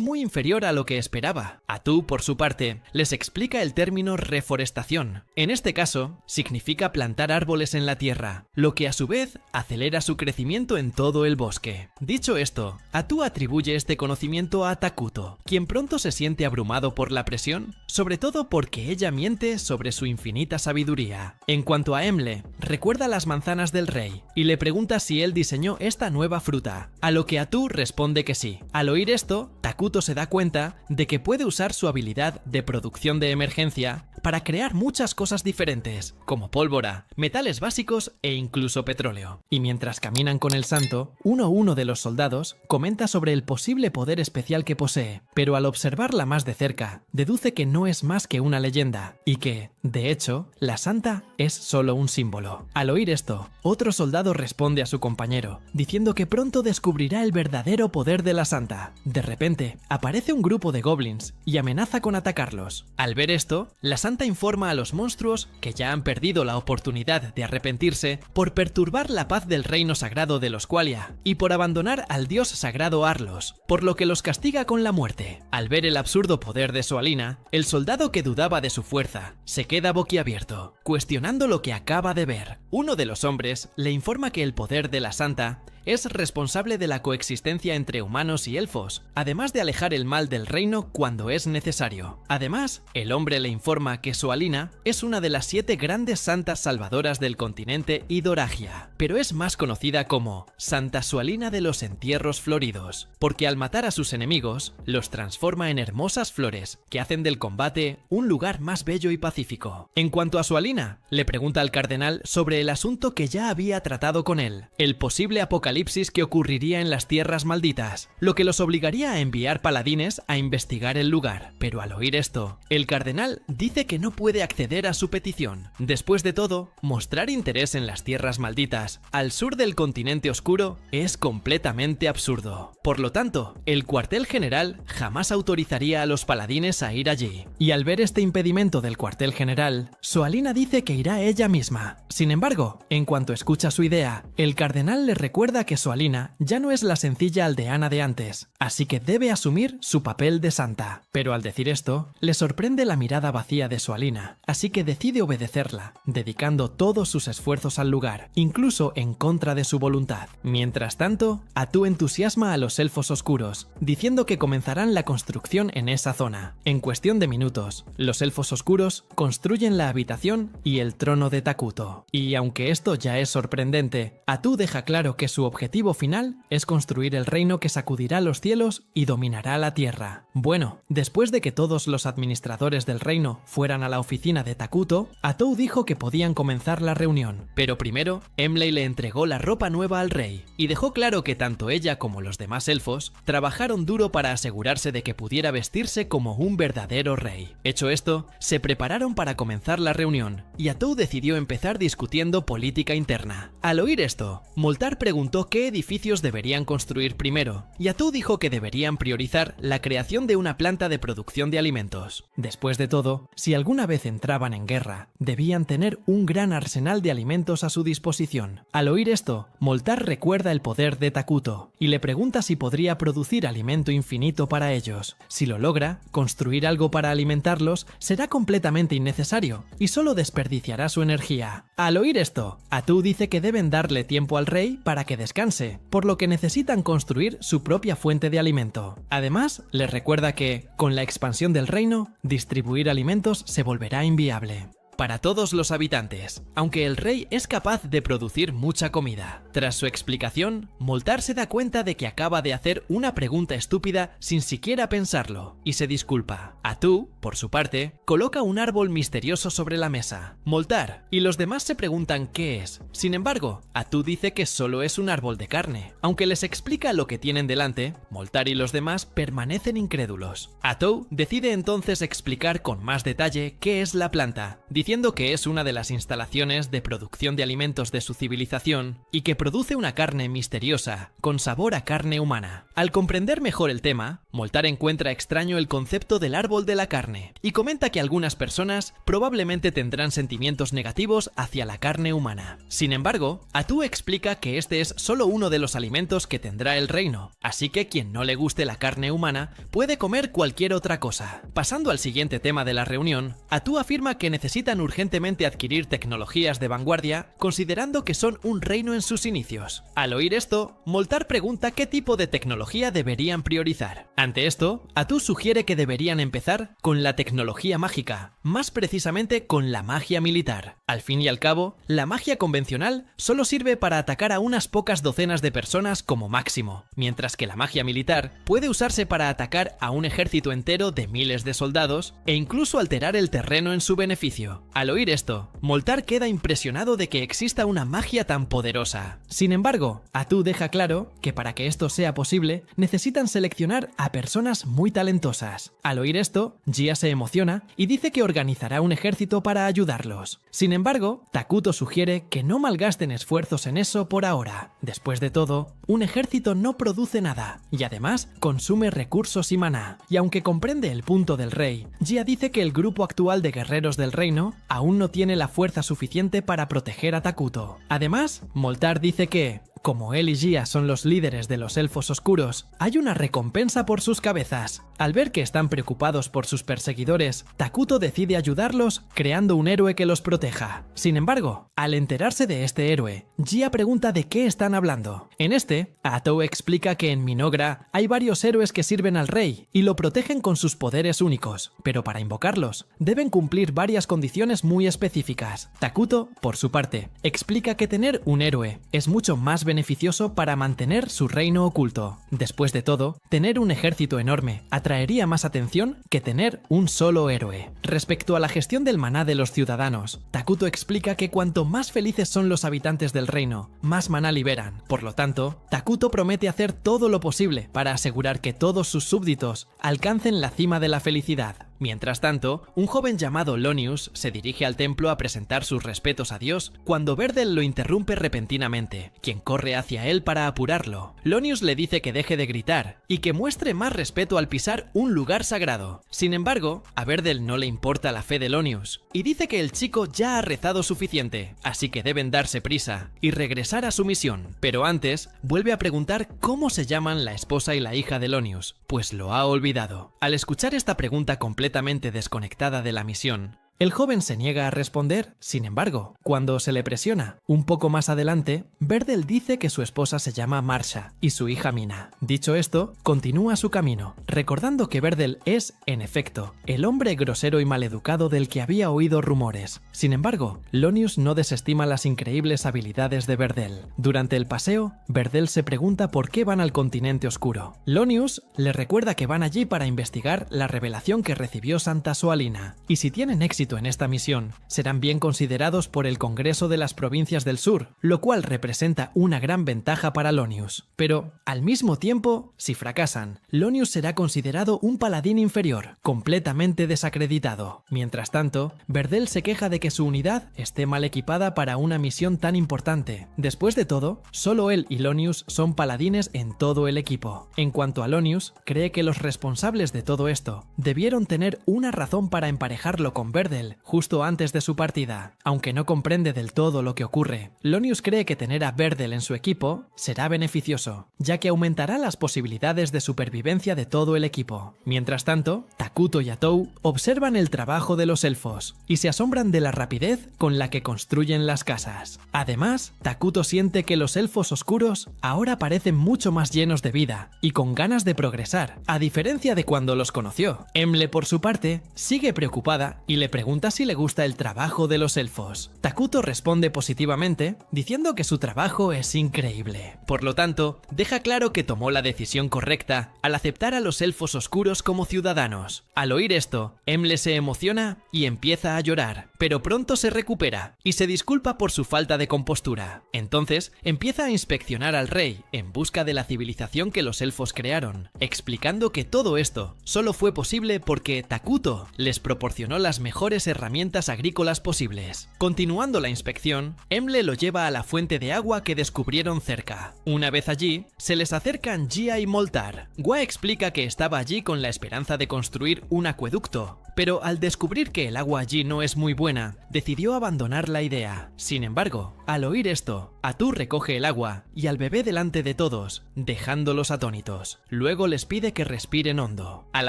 muy inferior a lo que esperaba. Atú, por su parte, les explica el término reforestación. En este caso, significa plantar árboles en la tierra, lo que a su vez acelera su crecimiento en todo el bosque. Dicho esto, Atú atribuye este conocimiento a Takuto, quien pronto se siente abrumado por la presión, sobre todo porque ella miente sobre su infinita sabiduría. En cuanto a Emle, recuerda las manzanas del rey y le pregunta si él diseñó esta nueva fruta, a lo que Atú responde que sí. Al oír esto, Takuto se da cuenta de que puede usar su habilidad de producción de emergencia para crear muchas cosas diferentes, como pólvora, metales básicos e incluso petróleo. Y mientras caminan con el santo, uno de los soldados comenta sobre el posible poder especial que posee, pero al observarla más de cerca, deduce que no es más que una leyenda, y que, de hecho, la santa es solo un símbolo. Al oír esto, otro soldado responde a su compañero, diciendo que pronto descubrirá el verdadero poder de la santa. De repente, aparece un grupo de goblins y amenaza con atacarlos. Al ver esto, la santa informa a los monstruos que ya han perdido la oportunidad de arrepentirse por perturbar la paz del reino sagrado de los Qualia y por abandonar al dios sagrado Arlos, por lo que los castiga con la muerte. Al ver el absurdo poder de Soalina, el soldado que dudaba de su fuerza se queda boquiabierto, cuestionando lo que acaba de ver. Uno de los hombres le informa que el poder de la santa es responsable de la coexistencia entre humanos y elfos, además de alejar el mal del reino cuando es necesario. Además, el hombre le informa que Soalina es una de las 7 grandes santas salvadoras del continente Idoragia, pero es más conocida como Santa Soalina de los Entierros Floridos, porque al matar a sus enemigos, los transforma en hermosas flores que hacen del combate un lugar más bello y pacífico. En cuanto a Soalina, le pregunta al cardenal sobre el asunto que ya había tratado con él, el posible apocalipsis que ocurriría en las tierras malditas, lo que los obligaría a enviar paladines a investigar el lugar. Pero al oír esto, el cardenal dice que no puede acceder a su petición. Después de todo, mostrar interés en las tierras malditas al sur del continente oscuro es completamente absurdo. Por lo tanto, el cuartel general jamás autorizaría a los paladines a ir allí. Y al ver este impedimento del cuartel general, Soalina dice que irá ella misma. Sin embargo, en cuanto escucha su idea, el cardenal le recuerda que Soalina ya no es la sencilla aldeana de antes, así que debe asumir su papel de santa. Pero al decir esto, le sorprende la mirada vacía de Soalina, así que decide obedecerla, dedicando todos sus esfuerzos al lugar, incluso en contra de su voluntad. Mientras tanto, Atú entusiasma a los elfos oscuros, diciendo que comenzarán la construcción en esa zona. En cuestión de minutos, los elfos oscuros construyen la habitación y el trono de Takuto. Y aunque esto ya es sorprendente, Atú deja claro que su objetivo final es construir el reino que sacudirá los cielos y dominará la tierra. Bueno, después de que todos los administradores del reino fueran a la oficina de Takuto, Atú dijo que podían comenzar la reunión. Pero primero, Emley le entregó la ropa nueva al rey y dejó claro que tanto ella como los demás elfos trabajaron duro para asegurarse de que pudiera vestirse como un verdadero rey. Hecho esto, se prepararon para comenzar la reunión y Atú decidió empezar discutiendo política interna. Al oír esto, Moltar preguntó qué edificios deberían construir primero, y Atú dijo que deberían priorizar la creación de una planta de producción de alimentos. Después de todo, si alguna vez entraban en guerra, debían tener un gran arsenal de alimentos a su disposición. Al oír esto, Moltar recuerda el poder de Takuto, y le pregunta si podría producir alimento infinito para ellos. Si lo logra, construir algo para alimentarlos será completamente innecesario, y solo desperdiciará su energía. Al oír esto, Atú dice que deben darle tiempo al rey para que descanse, por lo que necesitan construir su propia fuente de alimento. Además, les recuerda que, con la expansión del reino, distribuir alimentos se volverá inviable para todos los habitantes, aunque el rey es capaz de producir mucha comida. Tras su explicación, Moltar se da cuenta de que acaba de hacer una pregunta estúpida sin siquiera pensarlo, y se disculpa. Atú, por su parte, coloca un árbol misterioso sobre la mesa. Moltar y los demás se preguntan qué es. Sin embargo, Atú dice que solo es un árbol de carne. Aunque les explica lo que tienen delante, Moltar y los demás permanecen incrédulos. Atú decide entonces explicar con más detalle qué es la planta, diciendo diciendo que es una de las instalaciones de producción de alimentos de su civilización y que produce una carne misteriosa, con sabor a carne humana. Al comprender mejor el tema, Moltar encuentra extraño el concepto del árbol de la carne y comenta que algunas personas probablemente tendrán sentimientos negativos hacia la carne humana. Sin embargo, Atu explica que este es solo uno de los alimentos que tendrá el reino, así que quien no le guste la carne humana puede comer cualquier otra cosa. Pasando al siguiente tema de la reunión, Atu afirma que necesitan urgentemente adquirir tecnologías de vanguardia, considerando que son un reino en sus inicios. Al oír esto, Moltar pregunta qué tipo de tecnología deberían priorizar. Ante esto, Atu sugiere que deberían empezar con la tecnología mágica, más precisamente con la magia militar. Al fin y al cabo, la magia convencional solo sirve para atacar a unas pocas docenas de personas como máximo, mientras que la magia militar puede usarse para atacar a un ejército entero de miles de soldados e incluso alterar el terreno en su beneficio. Al oír esto, Moltar queda impresionado de que exista una magia tan poderosa. Sin embargo, Atu deja claro que para que esto sea posible, necesitan seleccionar a personas muy talentosas. Al oír esto, Gia se emociona y dice que organizará un ejército para ayudarlos. Sin embargo, Takuto sugiere que no malgasten esfuerzos en eso por ahora. Después de todo, un ejército no produce nada y además consume recursos y maná. Y aunque comprende el punto del rey, Gia dice que el grupo actual de guerreros del reino aún no tiene la fuerza suficiente para proteger a Takuto. Además, Moltar dice que, como él y Gia son los líderes de los elfos oscuros, hay una recompensa por sus cabezas. Al ver que están preocupados por sus perseguidores, Takuto decide ayudarlos creando un héroe que los proteja. Sin embargo, al enterarse de este héroe, Gia pregunta de qué están hablando. En este, Atou explica que en Minogra hay varios héroes que sirven al rey y lo protegen con sus poderes únicos, pero para invocarlos deben cumplir varias condiciones muy específicas. Takuto, por su parte, explica que tener un héroe es mucho más beneficioso para mantener su reino oculto. Después de todo, tener un ejército enorme atraería más atención que tener un solo héroe. Respecto a la gestión del maná de los ciudadanos, Takuto explica que cuanto más felices son los habitantes del reino, más maná liberan. Por lo tanto, Takuto promete hacer todo lo posible para asegurar que todos sus súbditos alcancen la cima de la felicidad. Mientras tanto, un joven llamado Lonius se dirige al templo a presentar sus respetos a Dios cuando Verdel lo interrumpe repentinamente, quien corre hacia él para apurarlo. Lonius le dice que deje de gritar y que muestre más respeto al pisar un lugar sagrado. Sin embargo, a Verdel no le importa la fe de Lonius y dice que el chico ya ha rezado suficiente, así que deben darse prisa y regresar a su misión. Pero antes, vuelve a preguntar cómo se llaman la esposa y la hija de Lonius, pues lo ha olvidado. Al escuchar esta pregunta completamente desconectada de la misión, el joven se niega a responder. Sin embargo, cuando se le presiona un poco más adelante, Verdel dice que su esposa se llama Marsha y su hija Mina. Dicho esto, continúa su camino, recordando que Verdel es, en efecto, el hombre grosero y maleducado del que había oído rumores. Sin embargo, Lonius no desestima las increíbles habilidades de Verdel. Durante el paseo, Verdel se pregunta por qué van al continente oscuro. Lonius le recuerda que van allí para investigar la revelación que recibió Santa Soalina, y si tienen éxito en esta misión, serán bien considerados por el Congreso de las Provincias del Sur, lo cual representa una gran ventaja para Lonius. Pero, al mismo tiempo, si fracasan, Lonius será considerado un paladín inferior, completamente desacreditado. Mientras tanto, Verdel se queja de que su unidad esté mal equipada para una misión tan importante. Después de todo, solo él y Lonius son paladines en todo el equipo. En cuanto a Lonius, cree que los responsables de todo esto debieron tener una razón para emparejarlo con Verdel justo antes de su partida. Aunque no comprende del todo lo que ocurre, Lonius cree que tener a Verdel en su equipo será beneficioso, ya que aumentará las posibilidades de supervivencia de todo el equipo. Mientras tanto, Takuto y Atou observan el trabajo de los elfos y se asombran de la rapidez con la que construyen las casas. Además, Takuto siente que los elfos oscuros ahora parecen mucho más llenos de vida y con ganas de progresar, a diferencia de cuando los conoció. Emle, por su parte, sigue preocupada y le pregunta si le gusta el trabajo de los elfos. Takuto responde positivamente, diciendo que su trabajo es increíble. Por lo tanto, deja claro que tomó la decisión correcta al aceptar a los elfos oscuros como ciudadanos. Al oír esto, Emle se emociona y empieza a llorar, pero pronto se recupera y se disculpa por su falta de compostura. Entonces, empieza a inspeccionar al rey en busca de la civilización que los elfos crearon, explicando que todo esto solo fue posible porque Takuto les proporcionó las mejores mejores herramientas agrícolas posibles. Continuando la inspección, Emle lo lleva a la fuente de agua que descubrieron cerca. Una vez allí, se les acercan Gia y Moltar. Gua explica que estaba allí con la esperanza de construir un acueducto, pero al descubrir que el agua allí no es muy buena, decidió abandonar la idea. Sin embargo, al oír esto, Atu recoge el agua y al bebé delante de todos, dejándolos atónitos. Luego les pide que respiren hondo. Al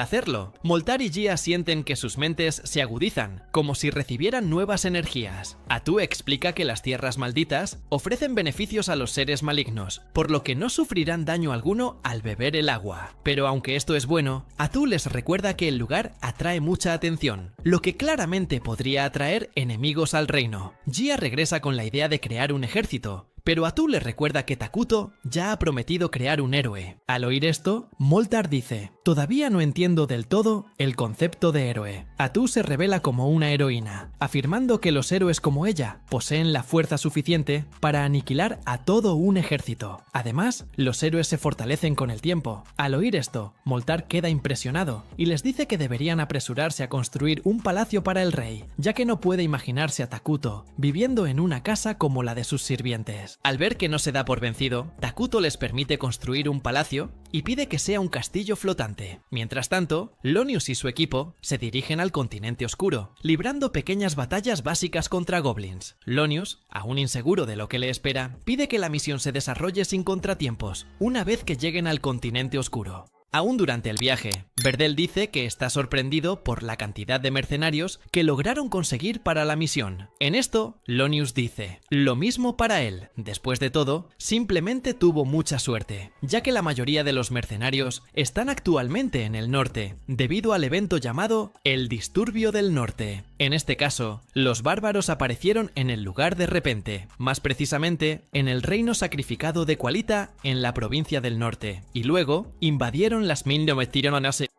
hacerlo, Moltar y Gia sienten que sus mentes se agudizan, como si recibieran nuevas energías. Atu explica que las tierras malditas ofrecen beneficios a los seres malignos, por lo que no sufrirán daño alguno al beber el agua. Pero aunque esto es bueno, Atu les recuerda que el lugar atrae mucha atención, lo que claramente podría atraer enemigos al reino. Gia regresa con la idea de crear un ejército, pero Atu le recuerda que Takuto ya ha prometido crear un héroe. Al oír esto, Moltar dice: "Todavía no entiendo del todo el concepto de héroe". Atu se revela como una heroína, afirmando que los héroes como ella poseen la fuerza suficiente para aniquilar a todo un ejército. Además, los héroes se fortalecen con el tiempo. Al oír esto, Moltar queda impresionado y les dice que deberían apresurarse a construir un palacio para el rey, ya que no puede imaginarse a Takuto viviendo en una casa como la de sus sirvientes. Al ver que no se da por vencido, Takuto les permite construir un palacio y pide que sea un castillo flotante. Mientras tanto, Lonius y su equipo se dirigen al continente oscuro, librando pequeñas batallas básicas contra goblins. Lonius, aún inseguro de lo que le espera, pide que la misión se desarrolle sin contratiempos, una vez que lleguen al continente oscuro. Aún durante el viaje, Verdel dice que está sorprendido por la cantidad de mercenarios que lograron conseguir para la misión. En esto, Lonius dice: lo mismo para él. Después de todo, simplemente tuvo mucha suerte, ya que la mayoría de los mercenarios están actualmente en el norte, debido al evento llamado el Disturbio del Norte. En este caso, los bárbaros aparecieron en el lugar de repente, más precisamente en el reino sacrificado de Qualita en la provincia del norte, y luego invadieron las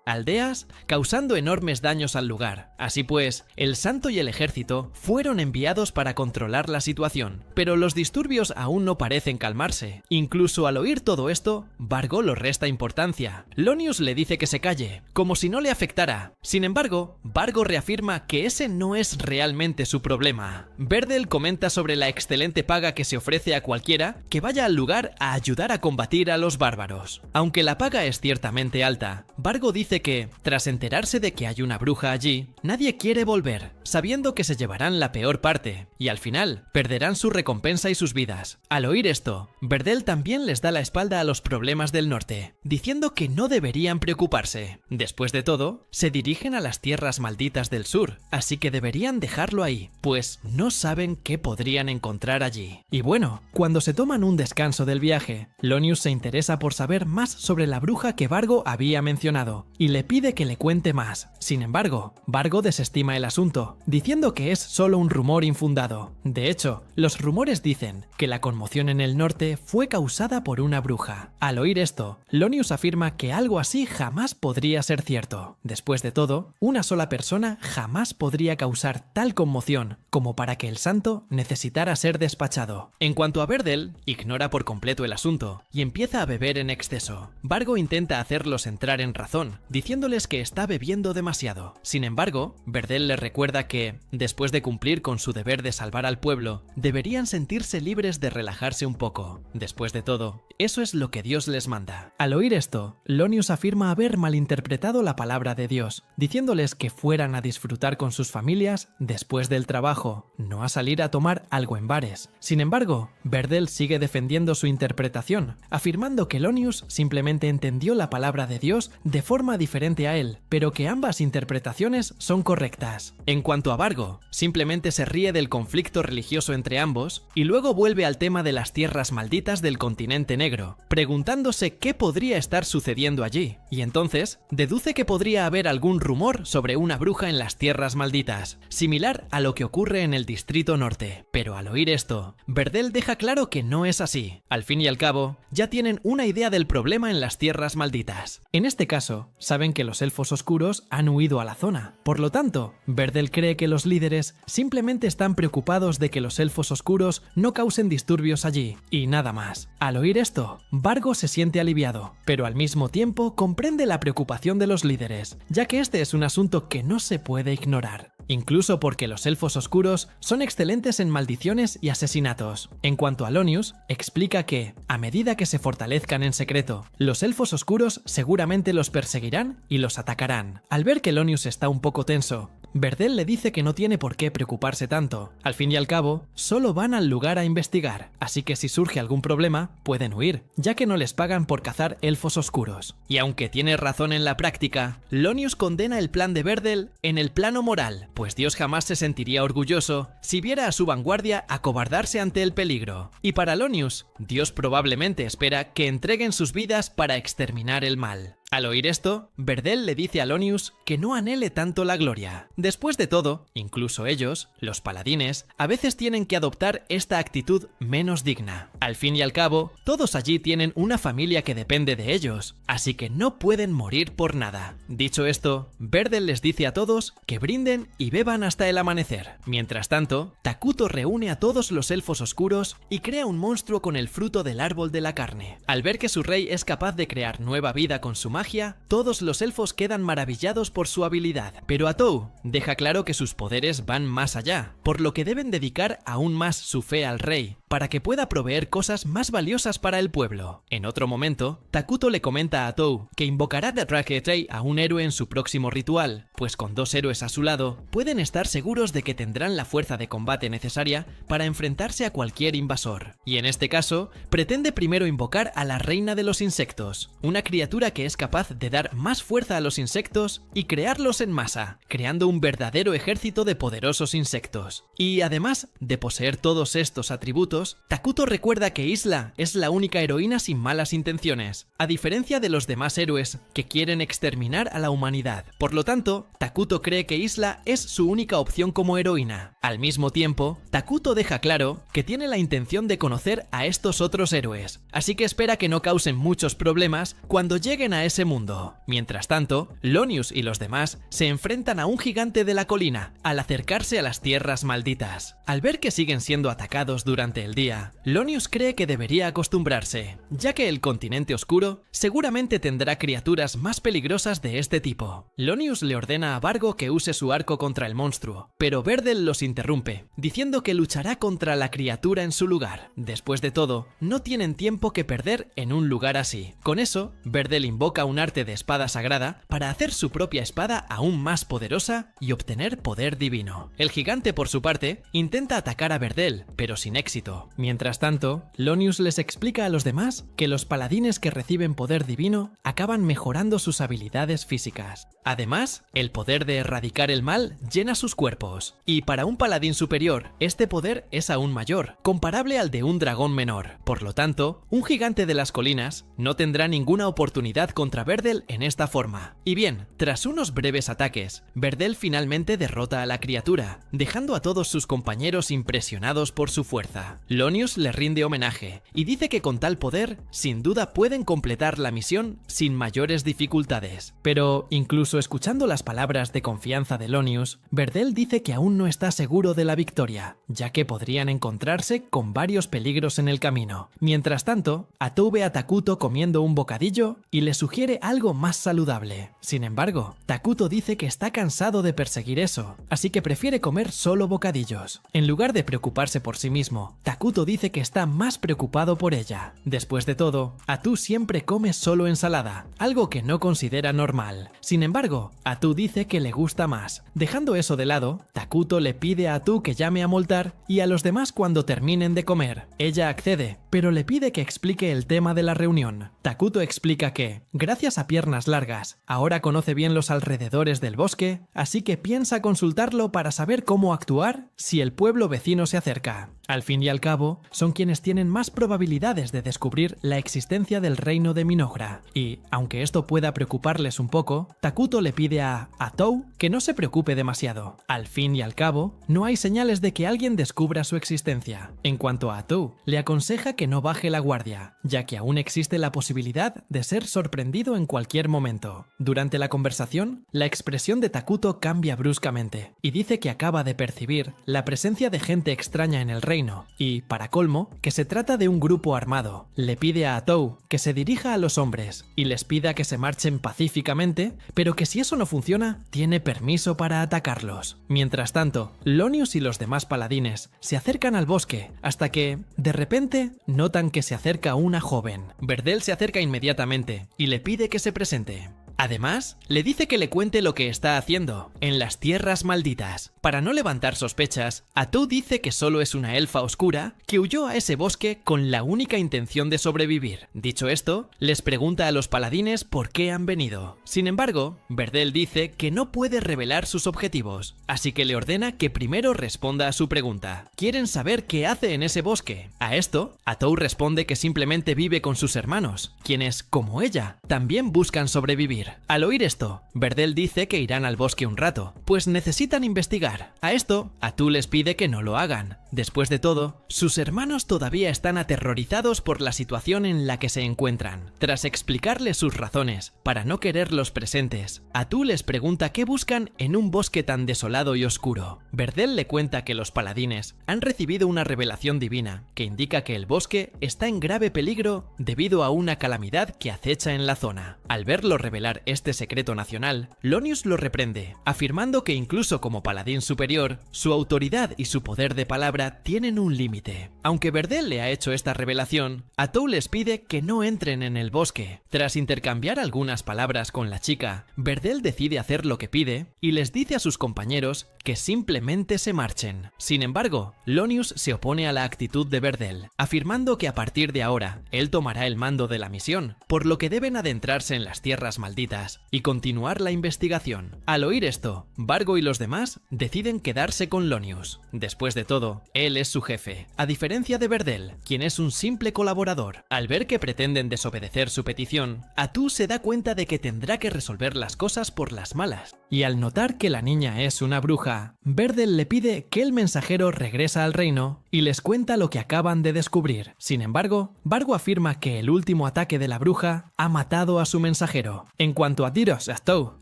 aldeas, causando enormes daños al lugar. Así pues, el santo y el ejército fueron enviados para controlar la situación, pero los disturbios aún no parecen calmarse. Incluso al oír todo esto, Vargo lo resta importancia. Lonius le dice que se calle, como si no le afectara. Sin embargo, Vargo reafirma que ese no es realmente su problema. Verdel comenta sobre la excelente paga que se ofrece a cualquiera que vaya al lugar a ayudar a combatir a los bárbaros. Aunque la paga es ciertamente alta, Vargo dice que, tras enterarse de que hay una bruja allí, nadie quiere volver, sabiendo que se llevarán la peor parte, y al final perderán su recompensa y sus vidas. Al oír esto, Verdel también les da la espalda a los problemas del norte, diciendo que no deberían preocuparse. Después de todo, se dirigen a las tierras malditas del sur, así que deberían dejarlo ahí, pues no saben qué podrían encontrar allí. Y bueno, cuando se toman un descanso del viaje, Lonius se interesa por saber más sobre la bruja que Vargo había mencionado, y le pide que le cuente más. Sin embargo, Vargo desestima el asunto, diciendo que es solo un rumor infundado. De hecho, los rumores dicen que la conmoción en el norte fue causada por una bruja. Al oír esto, Lonius afirma que algo así jamás podría ser cierto. Después de todo, una sola persona jamás podría causar tal conmoción como para que el santo necesitara ser despachado. En cuanto a Verdel, ignora por completo el asunto y empieza a beber en exceso. Vargo intenta hacerlos entrar en razón, diciéndoles que está bebiendo demasiado. Sin embargo, Verdel les recuerda que, después de cumplir con su deber de salvar al pueblo, deberían sentirse libres de relajarse un poco. Después de todo, eso es lo que Dios les manda. Al oír esto, Lonius afirma haber malinterpretado la palabra de Dios, diciéndoles que fueran a disfrutar con sus familias después del trabajo, no a salir a tomar algo en bares. Sin embargo, Verdel sigue defendiendo su interpretación, afirmando que Lonius simplemente entendió la palabra de Dios de forma diferente a él, pero que ambas interpretaciones son correctas. En cuanto a Vargo, simplemente se ríe del conflicto religioso entre ambos y luego vuelve al tema de las tierras malditas del continente negro, preguntándose qué podría estar sucediendo allí, y entonces deduce que podría haber algún rumor sobre una bruja en las tierras malditas, similar a lo que ocurre en el distrito norte. Pero al oír esto, Verdel deja claro que no es así. Al fin y al cabo, ya tienen una idea del problema en las tierras malditas. En este caso, saben que los elfos oscuros han huido a la zona. Por lo tanto, Verdel cree que los líderes simplemente están preocupados de que los elfos oscuros no causen disturbios allí, y nada más. Al oír esto, Vargo se siente aliviado, pero al mismo tiempo comprende la preocupación de los líderes, ya que este es un asunto que no se puede ignorar. incluso porque los elfos oscuros son excelentes en maldiciones y asesinatos. En cuanto a Lonius, explica que, a medida que se fortalezcan en secreto, los elfos oscuros seguramente los perseguirán y los atacarán. Al ver que Lonius está un poco tenso, Berdel le dice que no tiene por qué preocuparse tanto. Al fin y al cabo, solo van al lugar a investigar, así que si surge algún problema, pueden huir, ya que no les pagan por cazar elfos oscuros. Y aunque tiene razón en la práctica, Lonius condena el plan de Berdel en el plano moral, pues Dios jamás se sentiría orgulloso si viera a su vanguardia acobardarse ante el peligro. Y para Lonius, Dios probablemente espera que entreguen sus vidas para exterminar el mal. Al oír esto, Berdel le dice a Lonius que no anhele tanto la gloria. Después de todo, incluso ellos, los paladines, a veces tienen que adoptar esta actitud menos digna. Al fin y al cabo, todos allí tienen una familia que depende de ellos, así que no pueden morir por nada. Dicho esto, Berdel les dice a todos que brinden y beban hasta el amanecer. Mientras tanto, Takuto reúne a todos los elfos oscuros y crea un monstruo con el fruto del árbol de la carne. Al ver que su rey es capaz de crear nueva vida con su magia, todos los elfos quedan maravillados por su habilidad, pero Atou deja claro que sus poderes van más allá, por lo que deben dedicar aún más su fe al rey, para que pueda proveer cosas más valiosas para el pueblo. En otro momento, Takuto le comenta a Atou que invocará de Raketrei a un héroe en su próximo ritual, pues con dos héroes a su lado, pueden estar seguros de que tendrán la fuerza de combate necesaria para enfrentarse a cualquier invasor. Y en este caso, pretende primero invocar a la reina de los insectos, una criatura que es capaz de dar más fuerza a los insectos y crearlos en masa, creando un verdadero ejército de poderosos insectos. Y además de poseer todos estos atributos, Takuto recuerda que Isla es la única heroína sin malas intenciones, a diferencia de los demás héroes que quieren exterminar a la humanidad. Por lo tanto, Takuto cree que Isla es su única opción como heroína. Al mismo tiempo, Takuto deja claro que tiene la intención de conocer a estos otros héroes, así que espera que no causen muchos problemas cuando lleguen a ese mundo. Mientras tanto, Lonius y los demás se enfrentan a un gigante de la colina al acercarse a las tierras malditas. Al ver que siguen siendo atacados durante el día, Lonius cree que debería acostumbrarse, ya que el continente oscuro seguramente tendrá criaturas más peligrosas de este tipo. Lonius le ordena a Vargo que use su arco contra el monstruo, pero Berdel los interrumpe, diciendo que luchará contra la criatura en su lugar. Después de todo, no tienen tiempo que perder en un lugar así. Con eso, Berdel invoca un arte de espada sagrada para hacer su propia espada aún más poderosa y obtener poder divino. El gigante, por su parte, intenta atacar a Berdel, pero sin éxito. Mientras tanto, Lonius les explica a los demás que los paladines que reciben poder divino acaban mejorando sus habilidades físicas. Además, el poder de erradicar el mal llena sus cuerpos, y para un paladín superior, este poder es aún mayor, comparable al de un dragón menor. Por lo tanto, un gigante de las colinas no tendrá ninguna oportunidad contra Berdel en esta forma. Y bien, tras unos breves ataques, Berdel finalmente derrota a la criatura, dejando a todos sus compañeros impresionados por su fuerza. Lonius le rinde homenaje y dice que con tal poder, sin duda pueden completar la misión sin mayores dificultades. Pero incluso escuchando las palabras de confianza de Lonius, Berdel dice que aún no está seguro de la victoria, ya que podrían encontrarse con varios peligros en el camino. Mientras tanto, Atou ve a Takuto comiendo un bocadillo y le sugiere algo más saludable. Sin embargo, Takuto dice que está cansado de perseguir eso, así que prefiere comer solo bocadillos. En lugar de preocuparse por sí mismo, Takuto dice que está más preocupado por ella. Después de todo, Atou siempre come solo ensalada, algo que no considera normal. Sin embargo, Atou dice que le gusta más. Dejando eso de lado, Takuto le pide a Atou que llame a Moltar y a los demás cuando terminen de comer. Ella accede, pero le pide que explique el tema de la reunión. Takuto explica que, gracias a Piernas Largas, ahora conoce bien los alrededores del bosque, así que piensa consultarlo para saber cómo actuar si el pueblo vecino se acerca. Al fin y al cabo, son quienes tienen más probabilidades de descubrir la existencia del reino de Minogra, y, aunque esto pueda preocuparles un poco, Takuto le pide a Atou que no se preocupe demasiado. Al fin y al cabo, no hay señales de que alguien descubra su existencia. En cuanto a Atou, le aconseja que no baje la guardia, ya que aún existe la posibilidad de ser sorprendido en cualquier momento. Durante la conversación, la expresión de Takuto cambia bruscamente, y dice que acaba de percibir la presencia de gente extraña en el reino, y, para colmo, que se trata de un grupo armado. Le pide a Atou que se dirija a los hombres y les pida que se marchen pacíficamente, pero que si eso no funciona, tiene permiso para atacarlos. Mientras tanto, Lonius y los demás paladines se acercan al bosque hasta que, de repente, notan que se acerca una joven. Verdel se acerca inmediatamente y le pide que se presente. Además, le dice que le cuente lo que está haciendo en las tierras malditas. Para no levantar sospechas, Atou dice que solo es una elfa oscura que huyó a ese bosque con la única intención de sobrevivir. Dicho esto, les pregunta a los paladines por qué han venido. Sin embargo, Verdel dice que no puede revelar sus objetivos, así que le ordena que primero responda a su pregunta. Quieren saber qué hace en ese bosque. A esto, Atou responde que simplemente vive con sus hermanos, quienes, como ella, también buscan sobrevivir. Al oír esto, Verdel dice que irán al bosque un rato, pues necesitan investigar. A esto, Atou les pide que no lo hagan. Después de todo, sus hermanos todavía están aterrorizados por la situación en la que se encuentran. Tras explicarles sus razones para no quererlos presentes, Atou les pregunta qué buscan en un bosque tan desolado y oscuro. Verdel le cuenta que los paladines han recibido una revelación divina que indica que el bosque está en grave peligro debido a una calamidad que acecha en la zona. Al verlo revelar este secreto nacional, Lonius lo reprende, afirmando que incluso como paladín superior, su autoridad y su poder de palabra tienen un límite. Aunque Verdel le ha hecho esta revelación, Atou les pide que no entren en el bosque. Tras intercambiar algunas palabras con la chica, Verdel decide hacer lo que pide y les dice a sus compañeros que simplemente se marchen. Sin embargo, Lonius se opone a la actitud de Verdel, afirmando que a partir de ahora, él tomará el mando de la misión, por lo que deben adentrarse en las tierras malditas y continuar la investigación. Al oír esto, Vargo y los demás deciden quedarse con Lonius. Después de todo, él es su jefe, a diferencia de Verdel, quien es un simple colaborador. Al ver que pretenden desobedecer su petición, Atou se da cuenta de que tendrá que resolver las cosas por las malas. Y al notar que la niña es una bruja, Verdel le pide que el mensajero regresa al reino y les cuenta lo que acaban de descubrir. Sin embargo, Vargo afirma que el último ataque de la bruja ha matado a su mensajero. En cuanto a Tyros, Atou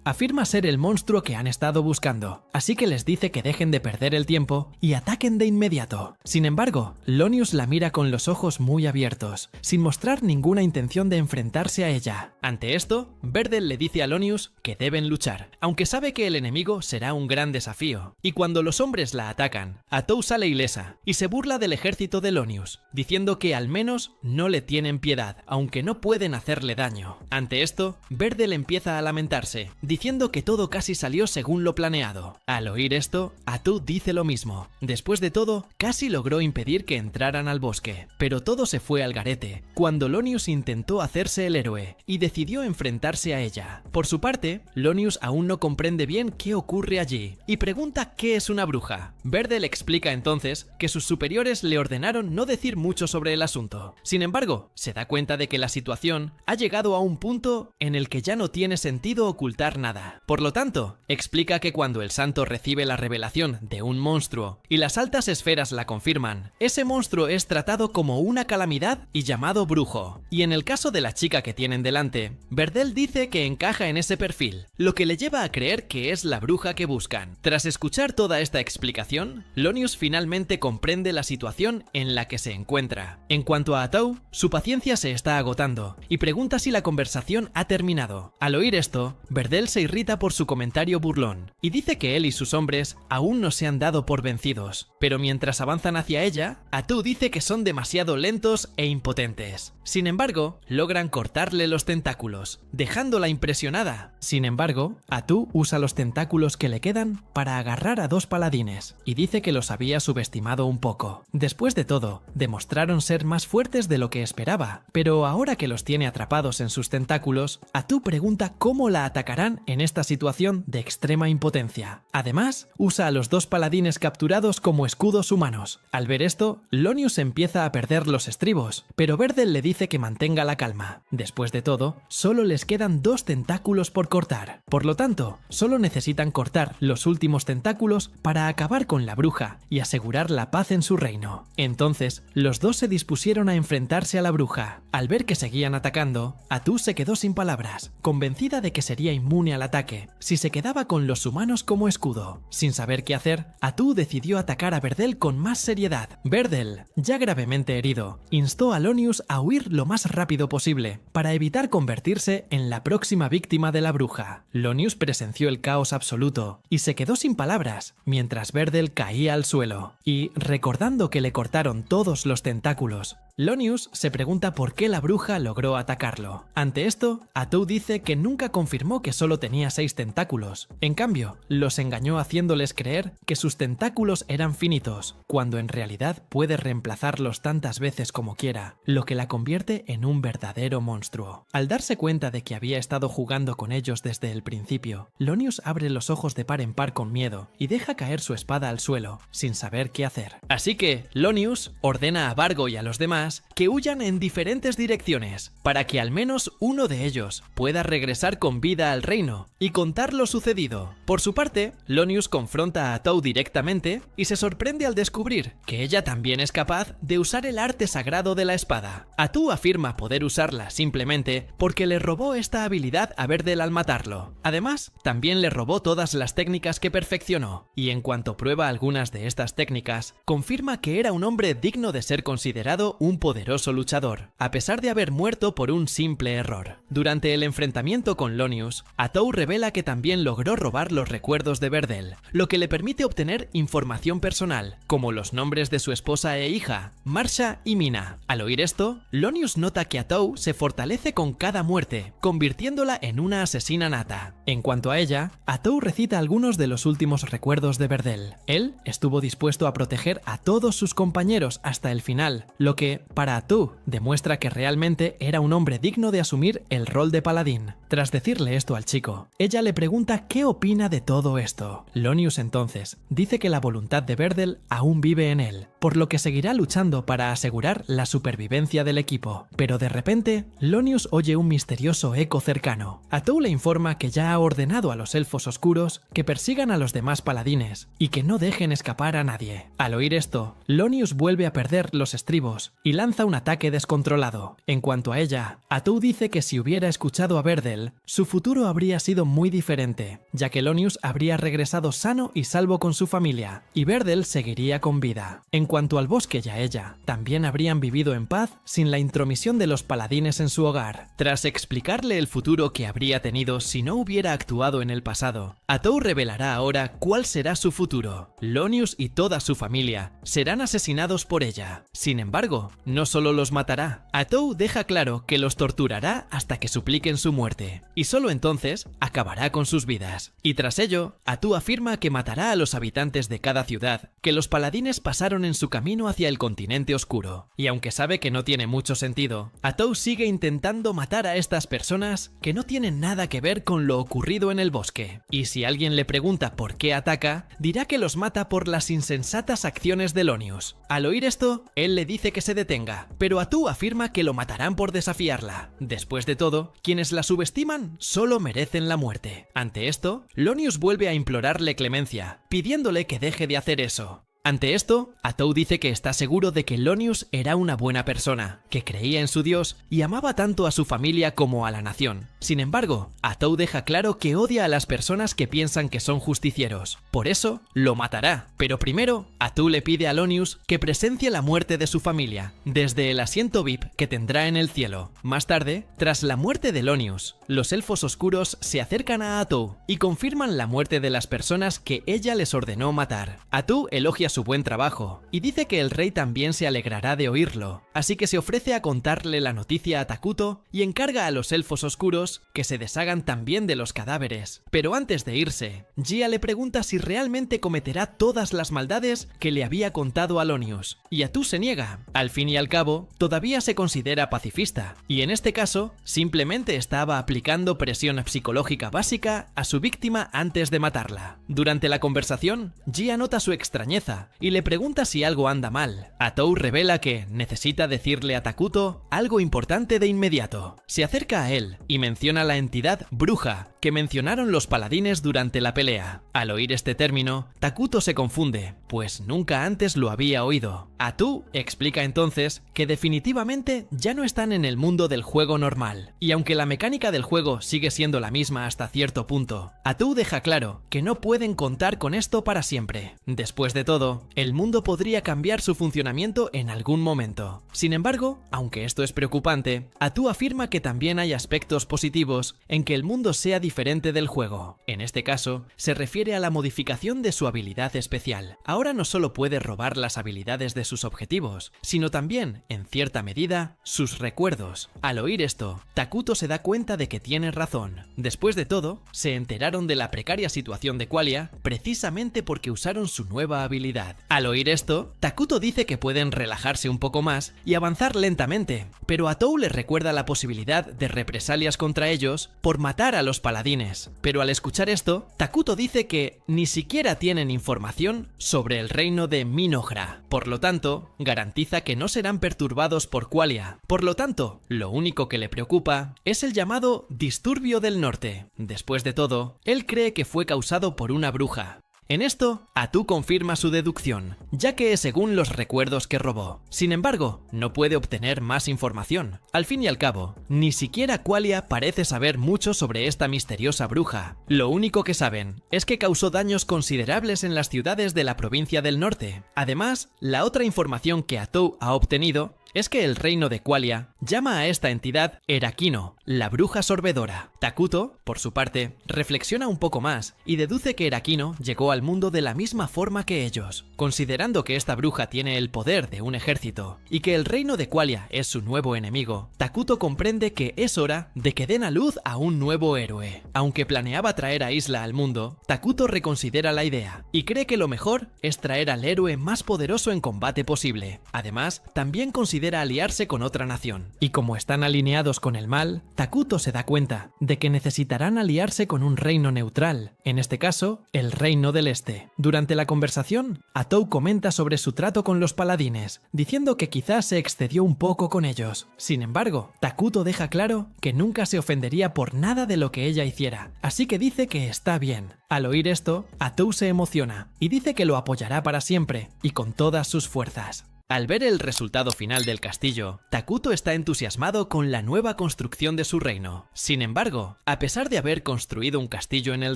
afirma ser el monstruo que han estado buscando, así que les dice que dejen de perder el tiempo y ataquen de inmediato. Sin embargo, Lonius la mira con los ojos muy abiertos, sin mostrar ninguna intención de enfrentarse a ella. Ante esto, Verdel le dice a Lonius que deben luchar, aunque sabe que el enemigo será un gran desafío. Y cuando los hombres la atacan, Atou sale ilesa y se burla del ejército de Lonius, diciendo que al menos no le tienen piedad, aunque no pueden hacerle daño. Ante esto, Verdel empieza a lamentarse, diciendo que todo casi salió según lo planeado. Al oír esto, Atou dice lo mismo. Después de todo, casi logró impedir que entraran al bosque, pero todo se fue al garete cuando Lonius intentó hacerse el héroe y decidió enfrentarse a ella. Por su parte, Lonius aún no comprende bien qué ocurre allí y pregunta qué es una bruja. Verdel explica entonces que sus superiores le ordenaron no decir mucho sobre el asunto. Sin embargo, se da cuenta de que la situación ha llegado a un punto en el que ya no tiene sentido ocultar nada. Por lo tanto, explica que cuando el santo recibe la revelación de un monstruo y las altas esferas la confirman, ese monstruo es tratado como una calamidad y llamado brujo. Y en el caso de la chica que tienen delante, Verdel dice que encaja en ese perfil, lo que le lleva a creer que es la bruja que buscan. Tras escuchar toda esta explicación, Lonius finalmente comprende la situación en la que se encuentra. En cuanto a Atou, su paciencia se está agotando y pregunta si la conversación ha terminado. Al oír esto, Verdel se irrita por su comentario burlón y dice que él y sus hombres aún no se han dado por vencidos, pero mientras avanzan hacia ella, Atou dice que son demasiado lentos e impotentes. Sin embargo, logran cortarle los tentáculos, dejándola impresionada. Sin embargo, Atou usa los tentáculos que le quedan para agarrar a dos paladines y dice que los había subestimado un poco. Después de todo, demostraron ser más fuertes de lo que esperaba, pero ahora que los tiene atrapados en sus tentáculos, Atou pregunta cómo la atacarán en esta situación de extrema impotencia. Además, usa a los dos paladines capturados como escudos humanos. Al ver esto, Lonius empieza a perder los estribos, pero Verdel le dice que mantenga la calma. Después de todo, solo les quedan dos tentáculos por cortar. Por lo tanto, solo necesitan cortar los últimos tentáculos para acabar con la bruja y asegurar la paz en su reino. Entonces, los dos se dispusieron a enfrentarse a la bruja. Al ver que seguían atacando, Atu se quedó sin palabras, convencida de que sería inmune al ataque si se quedaba con los humanos como escudo. Sin saber qué hacer, Atu decidió atacar a Berdel con más seriedad. Berdel, ya gravemente herido, instó a Lonius a huir lo más rápido posible para evitar convertirse en la próxima víctima de la bruja. Lonius presenció el caos absoluto y se quedó sin palabras mientras Berdel caía al suelo. Y, recordando que le cortaron todos los tentáculos, Lonius se pregunta por qué la bruja logró atacarlo. Ante esto, Atu dice que nunca confirmó que solo tenía 6 tentáculos. En cambio, los engañó haciéndoles creer que sus tentáculos eran finitos, cuando en realidad puede reemplazarlos tantas veces como quiera, lo que la convierte en un verdadero monstruo. Al darse cuenta de que había estado jugando con ellos desde el principio, Lonius abre los ojos de par en par con miedo y deja caer su espada al suelo, sin saber qué hacer. Así que, Lonius ordena a Vargo y a los demás que huyan en diferentes direcciones, para que al menos uno de ellos pueda regresar con vida al reino y contar lo sucedido. Por su parte, Lonius confronta a Atu directamente y se sorprende al descubrir que ella también es capaz de usar el arte sagrado de la espada. Atu afirma poder usarla simplemente porque le robó esta habilidad a Berdel al matarlo. Además, también le robó todas las técnicas que perfeccionó, y en cuanto prueba algunas de estas técnicas, confirma que era un hombre digno de ser considerado un poderoso luchador, a pesar de haber muerto por un simple error. Durante el enfrentamiento con Lonius, Atu revela que también logró robar los recuerdos de Berdel, lo que le permite obtener información personal, como los nombres de su esposa e hija, Marsha y Mina. Al oír esto, Lonius nota que Atu se fortalece con cada muerte, convirtiéndola en una asesina nata. En cuanto a ella, Atu recita algunos de los últimos recuerdos de Berdel. Él estuvo dispuesto a proteger a todos sus compañeros hasta el final, lo que, para Atu, demuestra que realmente era un hombre digno de asumir el rol de paladín. Tras decirle esto al chico, ella le pregunta qué opina de todo esto. Lonius entonces dice que la voluntad de Berdel aún vive en él, por lo que seguirá luchando para asegurar la supervivencia del equipo. Pero de repente, Lonius oye un misterioso eco cercano. Atu le informa que ya ha ordenado a los elfos oscuros que persigan a los demás paladines y que no dejen escapar a nadie. Al oír esto, Lonius vuelve a perder los estribos y lanza un ataque descontrolado. En cuanto a ella, Atu dice que si hubiera escuchado a Berdel, su futuro habría sido muy diferente, ya que Lonius habría regresado sano y salvo con su familia, y Berdel seguiría con vida. En cuanto al bosque y a ella, también habrían vivido en paz sin la intromisión de los paladines en su hogar. Tras explicarle el futuro que habría tenido si no hubiera actuado en el pasado, Atu revelará ahora cuál será su futuro. Lonius y toda su familia serán asesinados por ella. Sin embargo, no solo los matará, Atu deja claro que los torturará hasta que supliquen su muerte, y solo entonces acabará con sus vidas. Y tras ello, Atu afirma que matará a los habitantes de cada ciudad que los paladines pasaron en su camino hacia el continente oscuro. Y aunque sabe que no tiene mucho sentido, Atu sigue intentando matar a estas personas que no tienen nada que ver con lo ocurrido en el bosque. Y si alguien le pregunta por qué ataca, dirá que los mata por las insensatas acciones de Lonius. Al oír esto, él le dice que se detenga, pero Atu afirma que lo matarán por desafiarla. Después de todo, quienes la subestiman solo merecen la muerte. Ante esto, Lonius vuelve a implorarle clemencia, pidiéndole que deje de hacer eso. Ante esto, Atu dice que está seguro de que Lonius era una buena persona, que creía en su dios y amaba tanto a su familia como a la nación. Sin embargo, Atu deja claro que odia a las personas que piensan que son justicieros. Por eso, lo matará. Pero primero, Atu le pide a Lonius que presencie la muerte de su familia, desde el asiento VIP que tendrá en el cielo. Más tarde, tras la muerte de Lonius, los elfos oscuros se acercan a Atu y confirman la muerte de las personas que ella les ordenó matar. Atu elogia su buen trabajo y dice que el rey también se alegrará de oírlo, así que se ofrece a contarle la noticia a Takuto y encarga a los elfos oscuros que se deshagan también de los cadáveres. Pero antes de irse, Gia le pregunta si realmente cometerá todas las maldades que le había contado a Lonius, y Atu se niega. Al fin y al cabo, todavía se considera pacifista, y en este caso, simplemente estaba aplicando presión psicológica básica a su víctima antes de matarla. Durante la conversación, Gia nota su extrañeza ayuda y le pregunta si algo anda mal. Atou revela que necesita decirle a Takuto algo importante de inmediato. Se acerca a él y menciona la entidad bruja que mencionaron los paladines durante la pelea. Al oír este término, Takuto se confunde, pues nunca antes lo había oído. Atou explica entonces que definitivamente ya no están en el mundo del juego normal, y aunque la mecánica del juego sigue siendo la misma hasta cierto punto, Atou deja claro que no pueden contar con esto para siempre. Después de todo, el mundo podría cambiar su funcionamiento en algún momento. Sin embargo, aunque esto es preocupante, Atou afirma que también hay aspectos positivos en que el mundo sea diferente del juego. En este caso, se refiere a la modificación de su habilidad especial. Ahora no solo puede robar las habilidades de sus objetivos, sino también, en cierta medida, sus recuerdos. Al oír esto, Takuto se da cuenta de que tiene razón. Después de todo, se enteraron de la precaria situación de Qualia precisamente porque usaron su nueva habilidad. Al oír esto, Takuto dice que pueden relajarse un poco más y avanzar lentamente, pero Atou les recuerda la posibilidad de represalias contra ellos por matar a los paladines. Pero al escuchar esto, Takuto dice que ni siquiera tienen información sobre el reino de Minohra. Por lo tanto, garantiza que no serán perturbados por Qualia. Por lo tanto, lo único que le preocupa es el llamado Disturbio del Norte. Después de todo, él cree que fue causado por una bruja. En esto, Atou confirma su deducción, ya que es según los recuerdos que robó. Sin embargo, no puede obtener más información. Al fin y al cabo, ni siquiera Qualia parece saber mucho sobre esta misteriosa bruja. Lo único que saben es que causó daños considerables en las ciudades de la provincia del norte. Además, la otra información que Atou ha obtenido es que el reino de Qualia llama a esta entidad Erakino, la bruja sorbedora. Takuto, por su parte, reflexiona un poco más y deduce que Erakino llegó al mundo de la misma forma que ellos. Considerando que esta bruja tiene el poder de un ejército y que el reino de Qualia es su nuevo enemigo, Takuto comprende que es hora de que den a luz a un nuevo héroe. Aunque planeaba traer a Isla al mundo, Takuto reconsidera la idea y cree que lo mejor es traer al héroe más poderoso en combate posible. Además, también considera aliarse con otra nación. Y como están alineados con el mal, Takuto se da cuenta de que necesitarán aliarse con un reino neutral, en este caso, el Reino del Este. Durante la conversación, Atou comenta sobre su trato con los paladines, diciendo que quizás se excedió un poco con ellos. Sin embargo, Takuto deja claro que nunca se ofendería por nada de lo que ella hiciera, así que dice que está bien. Al oír esto, Atou se emociona y dice que lo apoyará para siempre y con todas sus fuerzas. Al ver el resultado final del castillo, Takuto está entusiasmado con la nueva construcción de su reino. Sin embargo, a pesar de haber construido un castillo en el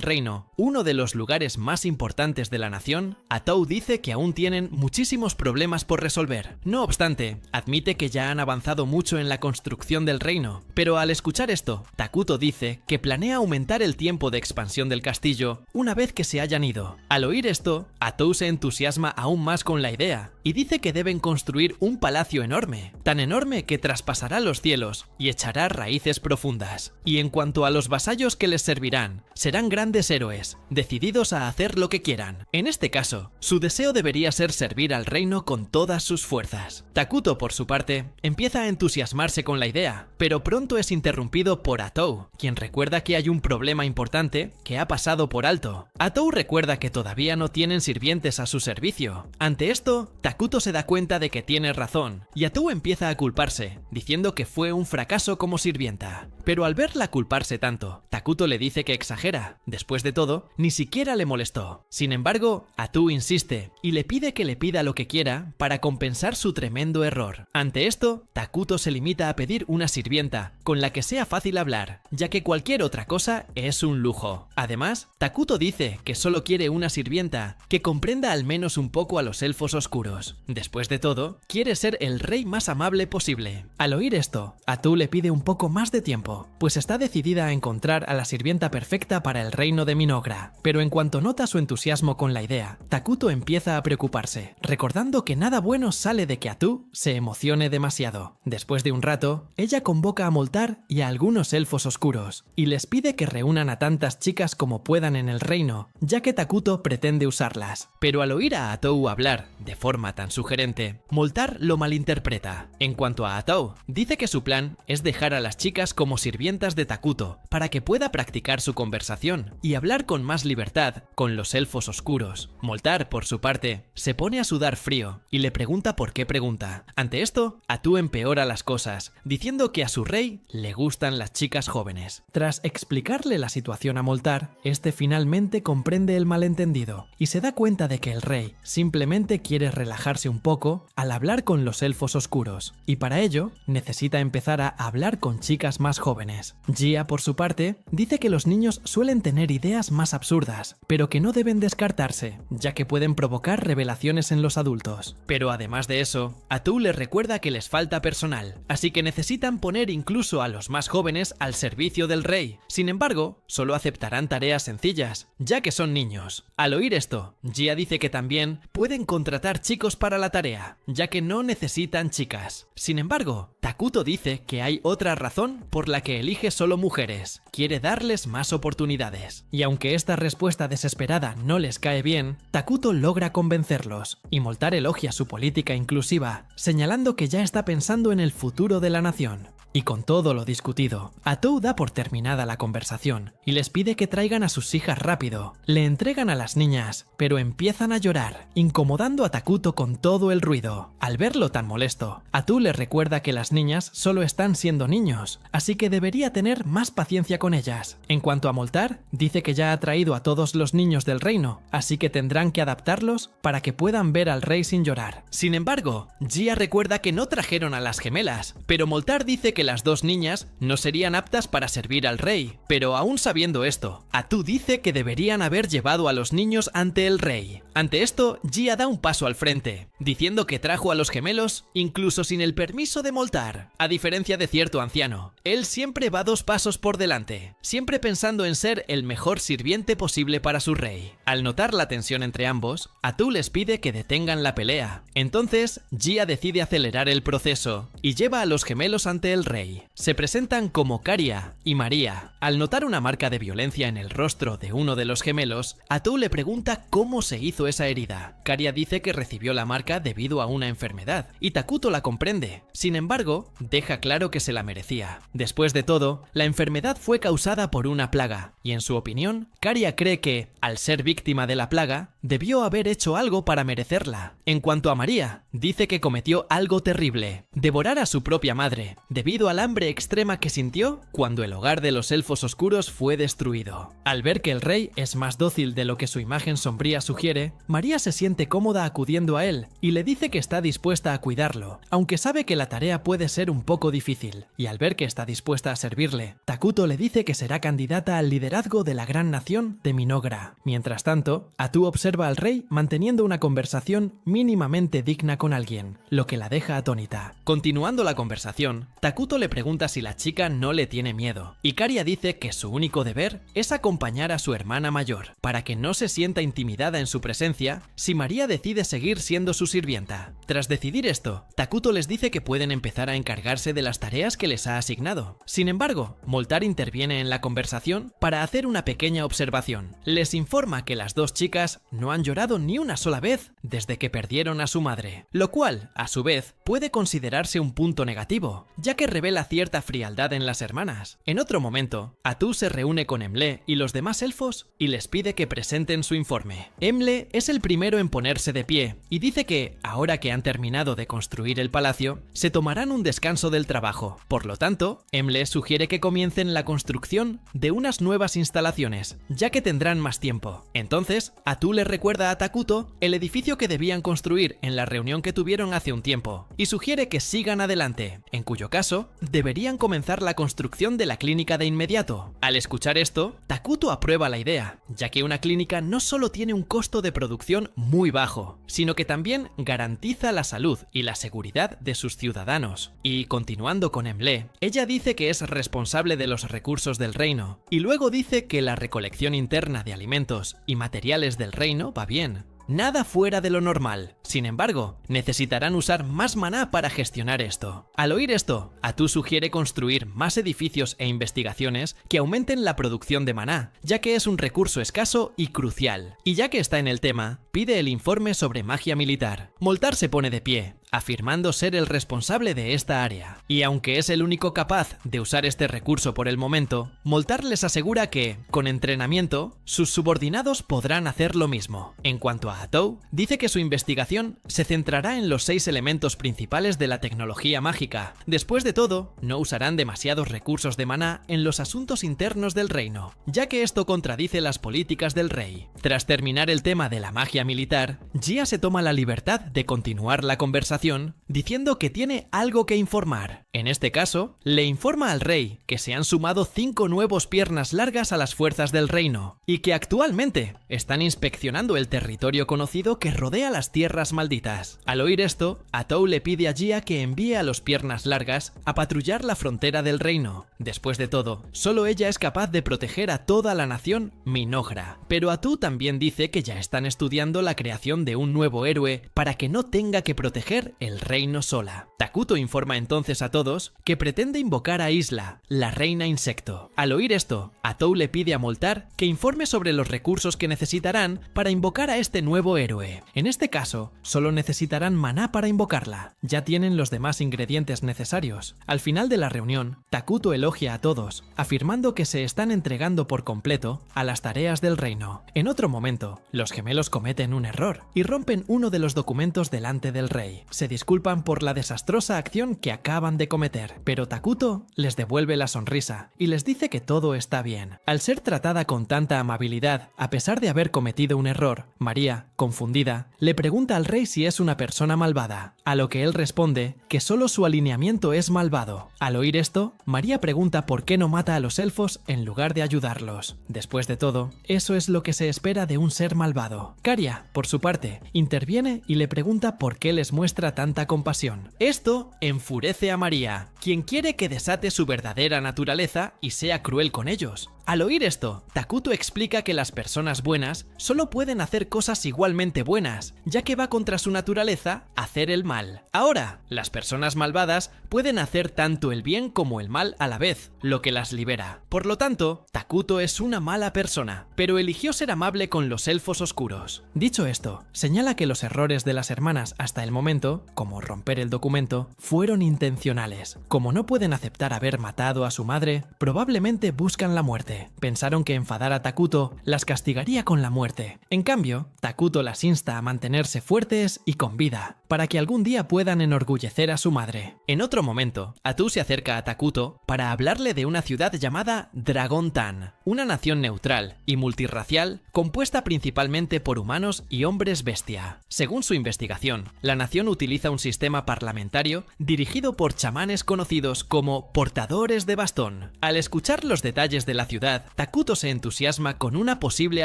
reino, uno de los lugares más importantes de la nación, Atou dice que aún tienen muchísimos problemas por resolver. No obstante, admite que ya han avanzado mucho en la construcción del reino, pero al escuchar esto, Takuto dice que planea aumentar el tiempo de expansión del castillo una vez que se hayan ido. Al oír esto, Atou se entusiasma aún más con la idea y dice que deben construir un palacio enorme, tan enorme que traspasará los cielos y echará raíces profundas. Y en cuanto a los vasallos que les servirán, serán grandes héroes, decididos a hacer lo que quieran. En este caso, su deseo debería ser servir al reino con todas sus fuerzas. Takuto, por su parte, empieza a entusiasmarse con la idea, pero pronto es interrumpido por Atou, quien recuerda que hay un problema importante que ha pasado por alto. Atou recuerda que todavía no tienen sirvientes a su servicio. Ante esto, Takuto se da cuenta de que tiene razón, y Atou empieza a culparse, diciendo que fue un fracaso como sirvienta. Pero al verla culparse tanto, Takuto le dice que exagera. Después de todo, ni siquiera le molestó. Sin embargo, Atou insiste y le pide que le pida lo que quiera para compensar su tremendo error. Ante esto, Takuto se limita a pedir una sirvienta con la que sea fácil hablar, ya que cualquier otra cosa es un lujo. Además, Takuto dice que solo quiere una sirvienta que comprenda al menos un poco a los elfos oscuros. Después de todo, quiere ser el rey más amable posible. Al oír esto, Atou le pide un poco más de tiempo, pues está decidida a encontrar a la sirvienta perfecta para el reino de Minohra. Pero en cuanto nota su entusiasmo con la idea, Takuto empieza a preocuparse, recordando que nada bueno sale de que Atou se emocione demasiado. Después de un rato, ella convoca a Moltar y a algunos elfos oscuros, y les pide que reúnan a tantas chicas como puedan en el reino, ya que Takuto pretende usarlas. Pero al oír a Atou hablar de forma tan sugerente, obstante, Moltar lo malinterpreta. En cuanto a Atou, dice que su plan es dejar a las chicas como sirvientas de Takuto para que pueda practicar su conversación y hablar con más libertad con los elfos oscuros. Moltar, por su parte, se pone a sudar frío y le pregunta por qué pregunta. Ante esto, Atou empeora las cosas, diciendo que a su rey le gustan las chicas jóvenes. Tras explicarle la situación a Moltar, este finalmente comprende el malentendido y se da cuenta de que el rey simplemente quiere relajarse un poco al hablar con los elfos oscuros, y para ello necesita empezar a hablar con chicas más jóvenes. Gia, por su parte, dice que los niños suelen tener ideas más absurdas, pero que no deben descartarse, ya que pueden provocar revelaciones en los adultos. Pero además de eso, Atou les recuerda que les falta personal, así que necesitan poner incluso a los más jóvenes al servicio del rey. Sin embargo, solo aceptarán tareas sencillas, ya que son niños. Al oír esto, Gia dice que también pueden contratar chicos para la tarea, ya que no necesitan chicas. Sin embargo, Takuto dice que hay otra razón por la que elige solo mujeres. Quiere darles más oportunidades. Y aunque esta respuesta desesperada no les cae bien, Takuto logra convencerlos, y Moltar elogia su política inclusiva, señalando que ya está pensando en el futuro de la nación. Y con todo lo discutido, Atou da por terminada la conversación y les pide que traigan a sus hijas rápido. Le entregan a las niñas, pero empiezan a llorar, incomodando a Takuto con todo el ruido. Al verlo tan molesto, Atou le recuerda que las niñas solo están siendo niños, así que debería tener más paciencia con ellas. En cuanto a Moltar, dice que ya ha traído a todos los niños del reino, así que tendrán que adaptarlos para que puedan ver al rey sin llorar. Sin embargo, Gia recuerda que no trajeron a las gemelas, pero Moltar dice que las dos niñas no serían aptas para servir al rey. Pero aún sabiendo esto, Atou dice que deberían haber llevado a los niños ante el rey. Ante esto, Gia da un paso al frente, diciendo que trajo a los gemelos incluso sin el permiso de Moltar. A diferencia de cierto anciano, él siempre va 2 pasos por delante, siempre pensando en ser el mejor sirviente posible para su rey. Al notar la tensión entre ambos, Atou les pide que detengan la pelea. Entonces, Gia decide acelerar el proceso y lleva a los gemelos ante el rey. Se presentan como Caria y María. Al notar una marca de violencia en el rostro de uno de los gemelos, Atou le pregunta cómo se hizo esa herida. Caria dice que recibió la marca debido a una enfermedad, y Takuto la comprende. Sin embargo, deja claro que se la merecía. Después de todo, la enfermedad fue causada por una plaga, y en su opinión, Caria cree que, al ser víctima de la plaga, debió haber hecho algo para merecerla. En cuanto a María, dice que cometió algo terrible: devorar a su propia madre, debido al hambre extrema que sintió cuando el hogar de los elfos oscuros fue destruido. Al ver que el rey es más dócil de lo que su imagen sombría sugiere, María se siente cómoda acudiendo a él y le dice que está dispuesta a cuidarlo, aunque sabe que la tarea puede ser un poco difícil. Y al ver que está dispuesta a servirle, Takuto le dice que será candidata al liderazgo de la gran nación de Minogra. Mientras tanto, Atou observa al rey manteniendo una conversación mínimamente digna con alguien, lo que la deja atónita. Continuando la conversación, Takuto le pregunta si la chica no le tiene miedo, y Caria dice que su único deber es acompañar a su hermana mayor, para que no se sienta intimidada en su presencia si María decide seguir siendo su sirvienta. Tras decidir esto, Takuto les dice que pueden empezar a encargarse de las tareas que les ha asignado. Sin embargo, Moltar interviene en la conversación para hacer una pequeña observación. Les informa que las dos chicas no han llorado ni una sola vez desde que perdieron a su madre, lo cual, a su vez, puede considerarse un punto negativo, ya que revela cierta frialdad en las hermanas. En otro momento, Atou se reúne con Emle y los demás elfos y les pide que presenten su informe. Emle es el primero en ponerse de pie y dice que, ahora que han terminado de construir el palacio, se tomarán un descanso del trabajo. Por lo tanto, Emle sugiere que comiencen la construcción de unas nuevas instalaciones, ya que tendrán más tiempo. Entonces, Atou le recuerda a Takuto el edificio que debían construir en la reunión que tuvieron hace un tiempo, y sugiere que sigan adelante, en cuyo caso, deberían comenzar la construcción de la clínica de inmediato. Al escuchar esto, Takuto aprueba la idea, ya que una clínica no solo tiene un costo de producción muy bajo, sino que también garantiza la salud y la seguridad de sus ciudadanos. Y continuando con Emle, ella dice que es responsable de los recursos del reino, y luego dice que la recolección interna de alimentos y materiales del reino va bien. Nada fuera de lo normal. Sin embargo, necesitarán usar más maná para gestionar esto. Al oír esto, Atou sugiere construir más edificios e investigaciones que aumenten la producción de maná, ya que es un recurso escaso y crucial. Y ya que está en el tema, pide el informe sobre magia militar. Moltar se pone de pie, afirmando ser el responsable de esta área. Y aunque es el único capaz de usar este recurso por el momento, Moltar les asegura que, con entrenamiento, sus subordinados podrán hacer lo mismo. En cuanto a Atou, dice que su investigación se centrará en los 6 elementos principales de la tecnología mágica. Después de todo, no usarán demasiados recursos de maná en los asuntos internos del reino, ya que esto contradice las políticas del rey. Tras terminar el tema de la magia militar, Jia se toma la libertad de continuar la conversación diciendo que tiene algo que informar. En este caso, le informa al rey que se han sumado 5 nuevos piernas largas a las fuerzas del reino y que actualmente están inspeccionando el territorio conocido que rodea las tierras malditas. Al oír esto, Atou le pide a Jia que envíe a los piernas largas a patrullar la frontera del reino. Después de todo, solo ella es capaz de proteger a toda la nación Minogra. Pero Atou también dice que ya están estudiando la creación de un nuevo héroe para que no tenga que proteger el reino sola. Takuto informa entonces a todos que pretende invocar a Isla, la reina insecto. Al oír esto, Atou le pide a Moltar que informe sobre los recursos que necesitarán para invocar a este nuevo héroe. En este caso, solo necesitarán maná para invocarla. Ya tienen los demás ingredientes necesarios. Al final de la reunión, Takuto elogia a todos, afirmando que se están entregando por completo a las tareas del reino. En otro momento, los gemelos cometen un error y rompen uno de los documentos delante del rey. Se disculpan por la desastrosa acción que acaban de cometer, pero Takuto les devuelve la sonrisa y les dice que todo está bien. Al ser tratada con tanta amabilidad, a pesar de haber cometido un error, María, confundida, le pregunta al rey si es una persona malvada, a lo que él responde que solo su alineamiento es malvado. Al oír esto, María pregunta por qué no mata a los elfos en lugar de ayudarlos. Después de todo, eso es lo que se espera de un ser malvado. Caria, por su parte, interviene y le pregunta por qué les muestra tanta compasión. Esto enfurece a María, quien quiere que desate su verdadera naturaleza y sea cruel con ellos. Al oír esto, Takuto explica que las personas buenas solo pueden hacer cosas igualmente buenas, ya que va contra su naturaleza hacer el mal. Ahora, las personas malvadas pueden hacer tanto el bien como el mal a la vez, lo que las libera. Por lo tanto, Takuto es una mala persona, pero eligió ser amable con los elfos oscuros. Dicho esto, señala que los errores de las hermanas hasta el momento, como romper el documento, fueron intencionales. Como no pueden aceptar haber matado a su madre, probablemente buscan la muerte. Pensaron que enfadar a Takuto las castigaría con la muerte. En cambio, Takuto las insta a mantenerse fuertes y con vida, para que algún día puedan enorgullecer a su madre. En otro momento, Atou se acerca a Takuto para hablarle de una ciudad llamada Dragon Tan, una nación neutral y multirracial compuesta principalmente por humanos y hombres bestia. Según su investigación, la nación utiliza un sistema parlamentario dirigido por chamanes conocidos como portadores de bastón. Al escuchar los detalles de la ciudad, Takuto se entusiasma con una posible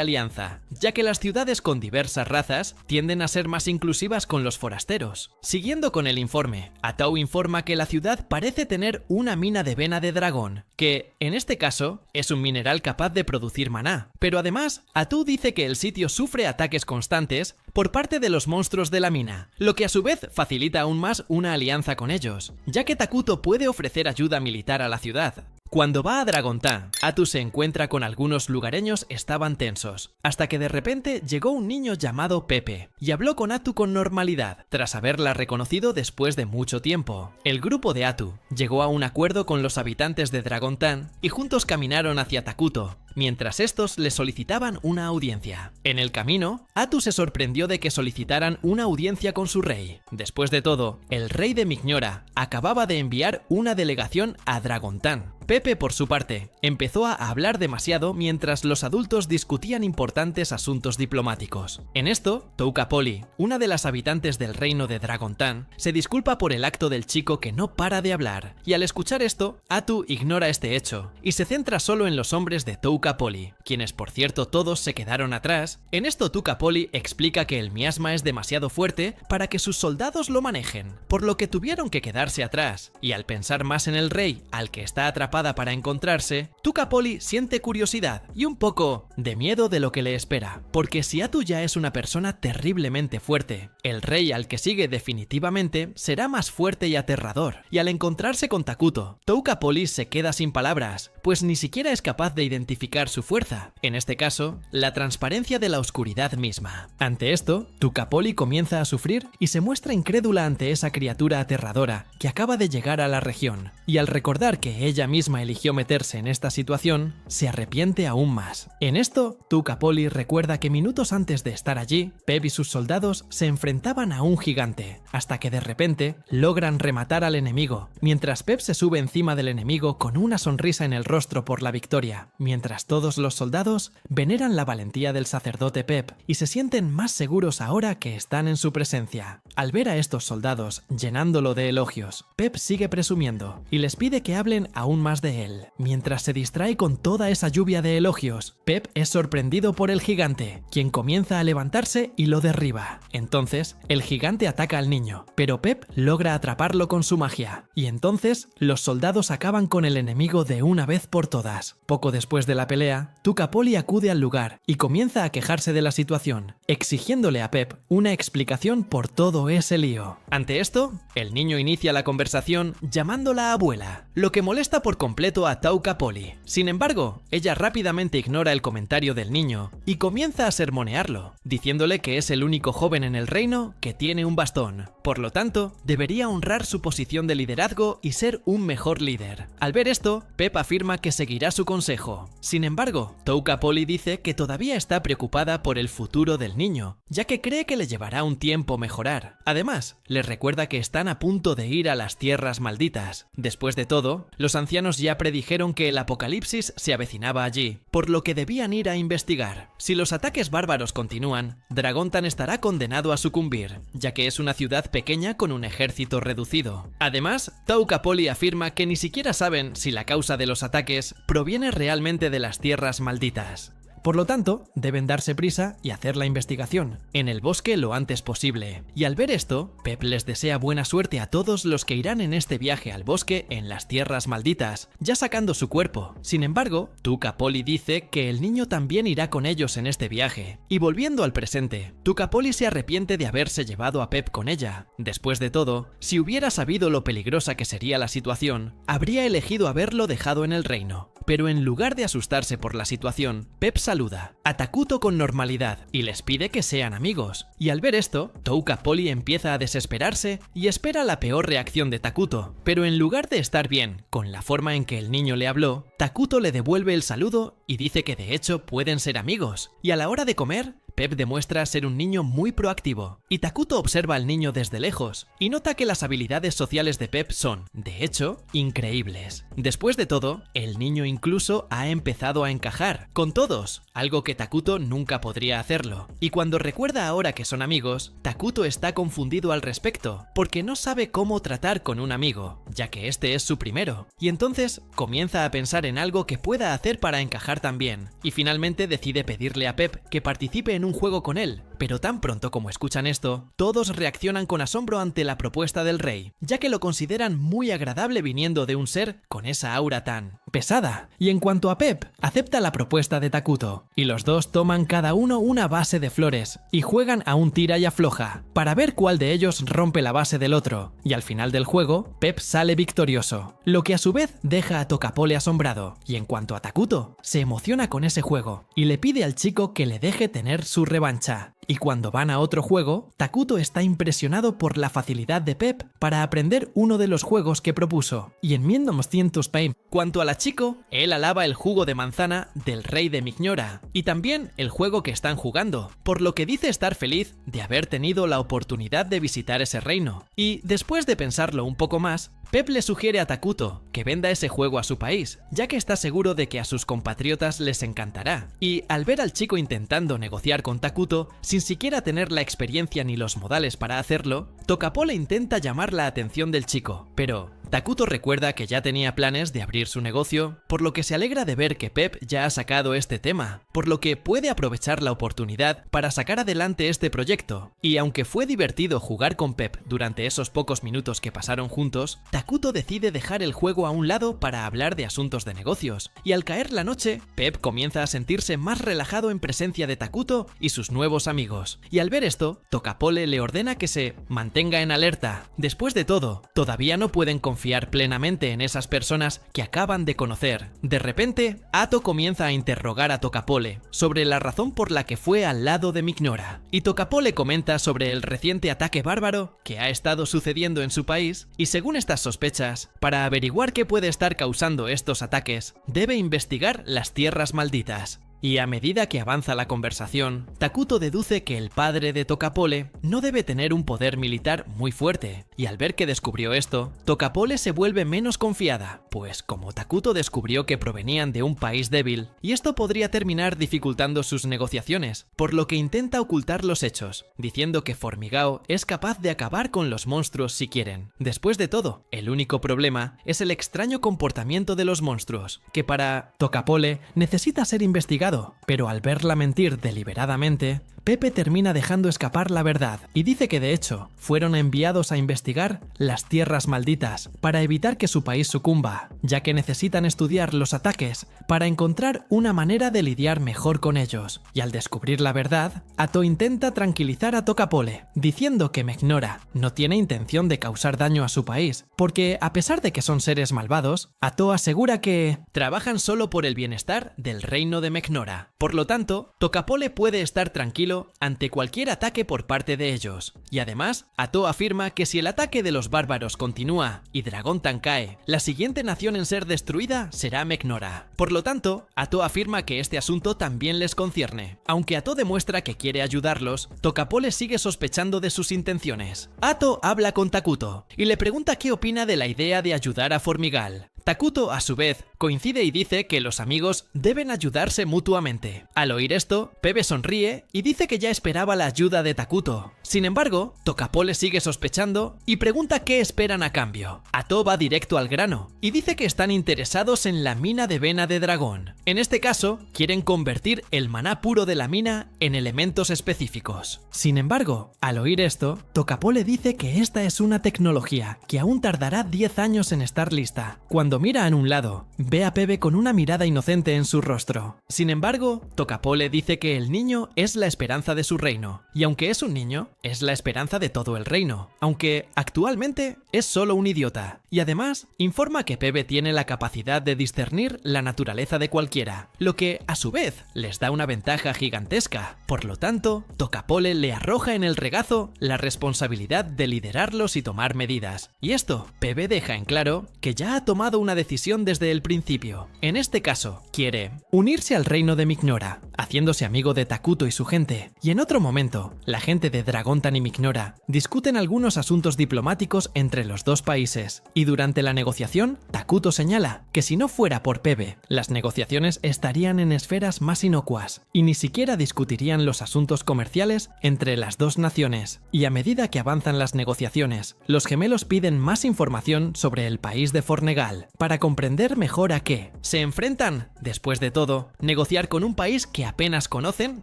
alianza, ya que las ciudades con diversas razas tienden a ser más inclusivas con los forasteros. Siguiendo con el informe, Atou informa que la ciudad parece tener una mina de vena de dragón, que, en este caso, es un mineral capaz de producir maná. Pero además, Atou dice que el sitio sufre ataques constantes por parte de los monstruos de la mina, lo que a su vez facilita aún más una alianza con ellos, ya que Takuto puede ofrecer ayuda militar a la ciudad. Cuando va a Dragon Tan, Atou se encuentra con algunos lugareños estaban tensos, hasta que de repente llegó un niño llamado Pepe y habló con Atou con normalidad, tras haberla reconocido después de mucho tiempo. El grupo de Atou llegó a un acuerdo con los habitantes de Dragon Tan y juntos caminaron hacia Takuto, mientras estos le solicitaban una audiencia. En el camino, Atou se sorprendió de que solicitaran una audiencia con su rey. Después de todo, el rey de Mignola acababa de enviar una delegación a Dragon Tan. Pepe, por su parte, empezó a hablar demasiado mientras los adultos discutían importantes asuntos diplomáticos. En esto, Touka Poli, una de las habitantes del reino de Dragon Tan, se disculpa por el acto del chico que no para de hablar, y al escuchar esto, Atou ignora este hecho, y se centra solo en los hombres de Touka Poli, quienes por cierto todos se quedaron atrás. En esto Touka Poli explica que el miasma es demasiado fuerte para que sus soldados lo manejen, por lo que tuvieron que quedarse atrás, y al pensar más en el rey al que está atrapado escapada para encontrarse, Tuca Poli siente curiosidad y un poco de miedo de lo que le espera, porque si Atu ya es una persona terriblemente fuerte, el rey al que sigue definitivamente será más fuerte y aterrador, y al encontrarse con Takuto, Tuca Poli se queda sin palabras, pues ni siquiera es capaz de identificar su fuerza, en este caso, la transparencia de la oscuridad misma. Ante esto, Tuca Poli comienza a sufrir y se muestra incrédula ante esa criatura aterradora que acaba de llegar a la región, y al recordar que ella misma eligió meterse en esta situación, se arrepiente aún más. En esto, Tuca Poli recuerda que minutos antes de estar allí, Pep y sus soldados se enfrentaban a un gigante, hasta que de repente logran rematar al enemigo, mientras Pep se sube encima del enemigo con una sonrisa en el rostro por la victoria, mientras todos los soldados veneran la valentía del sacerdote Pep y se sienten más seguros ahora que están en su presencia. Al ver a estos soldados llenándolo de elogios, Pep sigue presumiendo y les pide que hablen aún más de él. Mientras se distrae con toda esa lluvia de elogios, Pep es sorprendido por el gigante, quien comienza a levantarse y lo derriba. Entonces, el gigante ataca al niño, pero Pep logra atraparlo con su magia, y entonces los soldados acaban con el enemigo de una vez por todas. Poco después de la pelea, Tuca Poli acude al lugar y comienza a quejarse de la situación, exigiéndole a Pep una explicación por todo ese lío. Ante esto, el niño inicia la conversación llamándola abuela, lo que molesta por completo a Tuca Poli. Sin embargo, ella rápidamente ignora el comentario del niño y comienza a sermonearlo, diciéndole que es el único joven en el reino que tiene un bastón. Por lo tanto, debería honrar su posición de liderazgo y ser un mejor líder. Al ver esto, Pep afirma que seguirá su consejo. Sin embargo, Tuca Poli dice que todavía está preocupada por el futuro del niño, ya que cree que le llevará un tiempo mejorar. Además, les recuerda que están a punto de ir a las tierras malditas. Después de todo, los ancianos ya predijeron que el apocalipsis se avecinaba allí, por lo que debían ir a investigar. Si los ataques bárbaros continúan, Dragontan estará condenado a sucumbir, ya que es una ciudad pequeña con un ejército reducido. Además, Tuca Poli afirma que ni siquiera saben si la causa de los ataques proviene realmente de las tierras malditas. Por lo tanto, deben darse prisa y hacer la investigación en el bosque lo antes posible. Y al ver esto, Pep les desea buena suerte a todos los que irán en este viaje al bosque en las tierras malditas, ya sacando su cuerpo. Sin embargo, Tuca Poli dice que el niño también irá con ellos en este viaje. Y volviendo al presente, Tuca Poli se arrepiente de haberse llevado a Pep con ella. Después de todo, si hubiera sabido lo peligrosa que sería la situación, habría elegido haberlo dejado en el reino. Pero en lugar de asustarse por la situación, Pep saluda a Takuto con normalidad y les pide que sean amigos. Y al ver esto, Tuca Poli empieza a desesperarse y espera la peor reacción de Takuto. Pero en lugar de estar bien con la forma en que el niño le habló, Takuto le devuelve el saludo y dice que de hecho pueden ser amigos. Y a la hora de comer, Pep demuestra ser un niño muy proactivo, y Takuto observa al niño desde lejos y nota que las habilidades sociales de Pep son, de hecho, increíbles. Después de todo, el niño incluso ha empezado a encajar con todos, algo que Takuto nunca podría hacerlo. Y cuando recuerda ahora que son amigos, Takuto está confundido al respecto, porque no sabe cómo tratar con un amigo, ya que este es su primero. Y entonces comienza a pensar en algo que pueda hacer para encajar también, y finalmente decide pedirle a Pep que participe en un juego con él. Pero tan pronto como escuchan esto, todos reaccionan con asombro ante la propuesta del rey, ya que lo consideran muy agradable viniendo de un ser con esa aura tan pesada. Y en cuanto a Pep, acepta la propuesta de Takuto, y los dos toman cada uno una base de flores y juegan a un tira y afloja, para ver cuál de ellos rompe la base del otro, y al final del juego, Pep sale victorioso, lo que a su vez deja a Tuca Poli asombrado. Y en cuanto a Takuto, se emociona con ese juego, y le pide al chico que le deje tener su revancha. Y cuando van a otro juego, Takuto está impresionado por la facilidad de Pep para aprender uno de los juegos que propuso. Y en Miendoms Cientos Pain, cuanto a la chico, él alaba el jugo de manzana del rey de Migñora, y también el juego que están jugando, por lo que dice estar feliz de haber tenido la oportunidad de visitar ese reino. Y después de pensarlo un poco más, Pep le sugiere a Takuto que venda ese juego a su país, ya que está seguro de que a sus compatriotas les encantará. Y al ver al chico intentando negociar con Takuto, sin siquiera tener la experiencia ni los modales para hacerlo, Tuca Poli intenta llamar la atención del chico, pero Takuto recuerda que ya tenía planes de abrir su negocio, por lo que se alegra de ver que Pep ya ha sacado este tema, por lo que puede aprovechar la oportunidad para sacar adelante este proyecto. Y aunque fue divertido jugar con Pep durante esos pocos minutos que pasaron juntos, Takuto decide dejar el juego a un lado para hablar de asuntos de negocios, y al caer la noche, Pep comienza a sentirse más relajado en presencia de Takuto y sus nuevos amigos. Y al ver esto, Tokapole le ordena que se mantenga en alerta. Después de todo, todavía no pueden confiar plenamente en esas personas que acaban de conocer. De repente, Ato comienza a interrogar a Tokapole sobre la razón por la que fue al lado de Mighnora, y Tokapole comenta sobre el reciente ataque bárbaro que ha estado sucediendo en su país, y según estas sospechas, para averiguar qué puede estar causando estos ataques, debe investigar las tierras malditas. Y a medida que avanza la conversación, Takuto deduce que el padre de Tokapole no debe tener un poder militar muy fuerte, y al ver que descubrió esto, Tokapole se vuelve menos confiada, pues como Takuto descubrió que provenían de un país débil, y esto podría terminar dificultando sus negociaciones, por lo que intenta ocultar los hechos, diciendo que Formigao es capaz de acabar con los monstruos si quieren. Después de todo, el único problema es el extraño comportamiento de los monstruos, que para Tokapole necesita ser investigado, pero al verla mentir deliberadamente, Pepe termina dejando escapar la verdad y dice que de hecho fueron enviados a investigar las tierras malditas para evitar que su país sucumba, ya que necesitan estudiar los ataques para encontrar una manera de lidiar mejor con ellos. Y al descubrir la verdad, Ato intenta tranquilizar a Tokapole, diciendo que Mighnora no tiene intención de causar daño a su país, porque a pesar de que son seres malvados, Ato asegura que trabajan solo por el bienestar del reino de Mighnora. Por lo tanto, Tokapole puede estar tranquilo ante cualquier ataque por parte de ellos. Y además, Ato afirma que si el ataque de los bárbaros continúa y Dragontan cae, la siguiente nación en ser destruida será Mighnora. Por lo tanto, Ato afirma que este asunto también les concierne. Aunque Ato demuestra que quiere ayudarlos, Tokapole sigue sospechando de sus intenciones. Ato habla con Takuto y le pregunta qué opina de la idea de ayudar a Formigal. Takuto, a su vez, coincide y dice que los amigos deben ayudarse mutuamente. Al oír esto, Pepe sonríe y dice que ya esperaba la ayuda de Takuto. Sin embargo, Tokapole sigue sospechando y pregunta qué esperan a cambio. Ato va directo al grano y dice que están interesados en la mina de vena de dragón. En este caso, quieren convertir el maná puro de la mina en elementos específicos. Sin embargo, al oír esto, Tokapole dice que esta es una tecnología que aún tardará 10 años en estar lista. Cuando mira en un lado, ve a Pepe con una mirada inocente en su rostro. Sin embargo, Tokapole dice que el niño es la esperanza de su reino, y aunque es un niño, es la esperanza de todo el reino, aunque actualmente es solo un idiota. Y además, informa que Pepe tiene la capacidad de discernir la naturaleza de cualquiera, lo que a su vez les da una ventaja gigantesca. Por lo tanto, Tokapole le arroja en el regazo la responsabilidad de liderarlos y tomar medidas. Y esto, Pepe deja en claro que ya ha tomado una decisión desde el principio. En este caso, quiere unirse al reino de Mighnora, haciéndose amigo de Takuto y su gente, y en otro momento, la gente de Dragontan y Mighnora discuten algunos asuntos diplomáticos entre los dos países, y durante la negociación, Takuto señala que si no fuera por Pepe, las negociaciones estarían en esferas más inocuas, y ni siquiera discutirían los asuntos comerciales entre las dos naciones. Y a medida que avanzan las negociaciones, los gemelos piden más información sobre el país de Fornegal, para comprender mejor a qué se enfrentan. Después de todo, negociar con un país que apenas conocen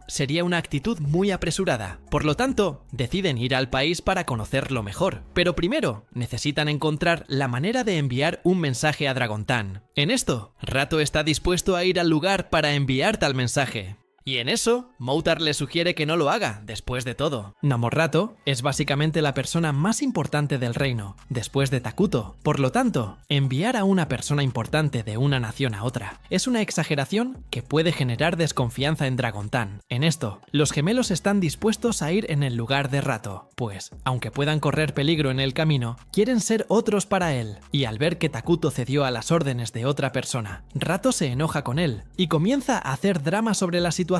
sería una actitud muy apresurada. Por lo tanto, deciden ir al país para conocerlo mejor. Pero primero, necesitan encontrar la manera de enviar un mensaje a Dragontan. En esto, Rato está dispuesto a ir al lugar para enviar tal mensaje. Y en eso, Moutar le sugiere que no lo haga, después de todo. Namorato es básicamente la persona más importante del reino, después de Takuto. Por lo tanto, enviar a una persona importante de una nación a otra es una exageración que puede generar desconfianza en Dragontan. En esto, los gemelos están dispuestos a ir en el lugar de Rato, pues, aunque puedan correr peligro en el camino, quieren ser otros para él. Y al ver que Takuto cedió a las órdenes de otra persona, Rato se enoja con él y comienza a hacer drama sobre la situación.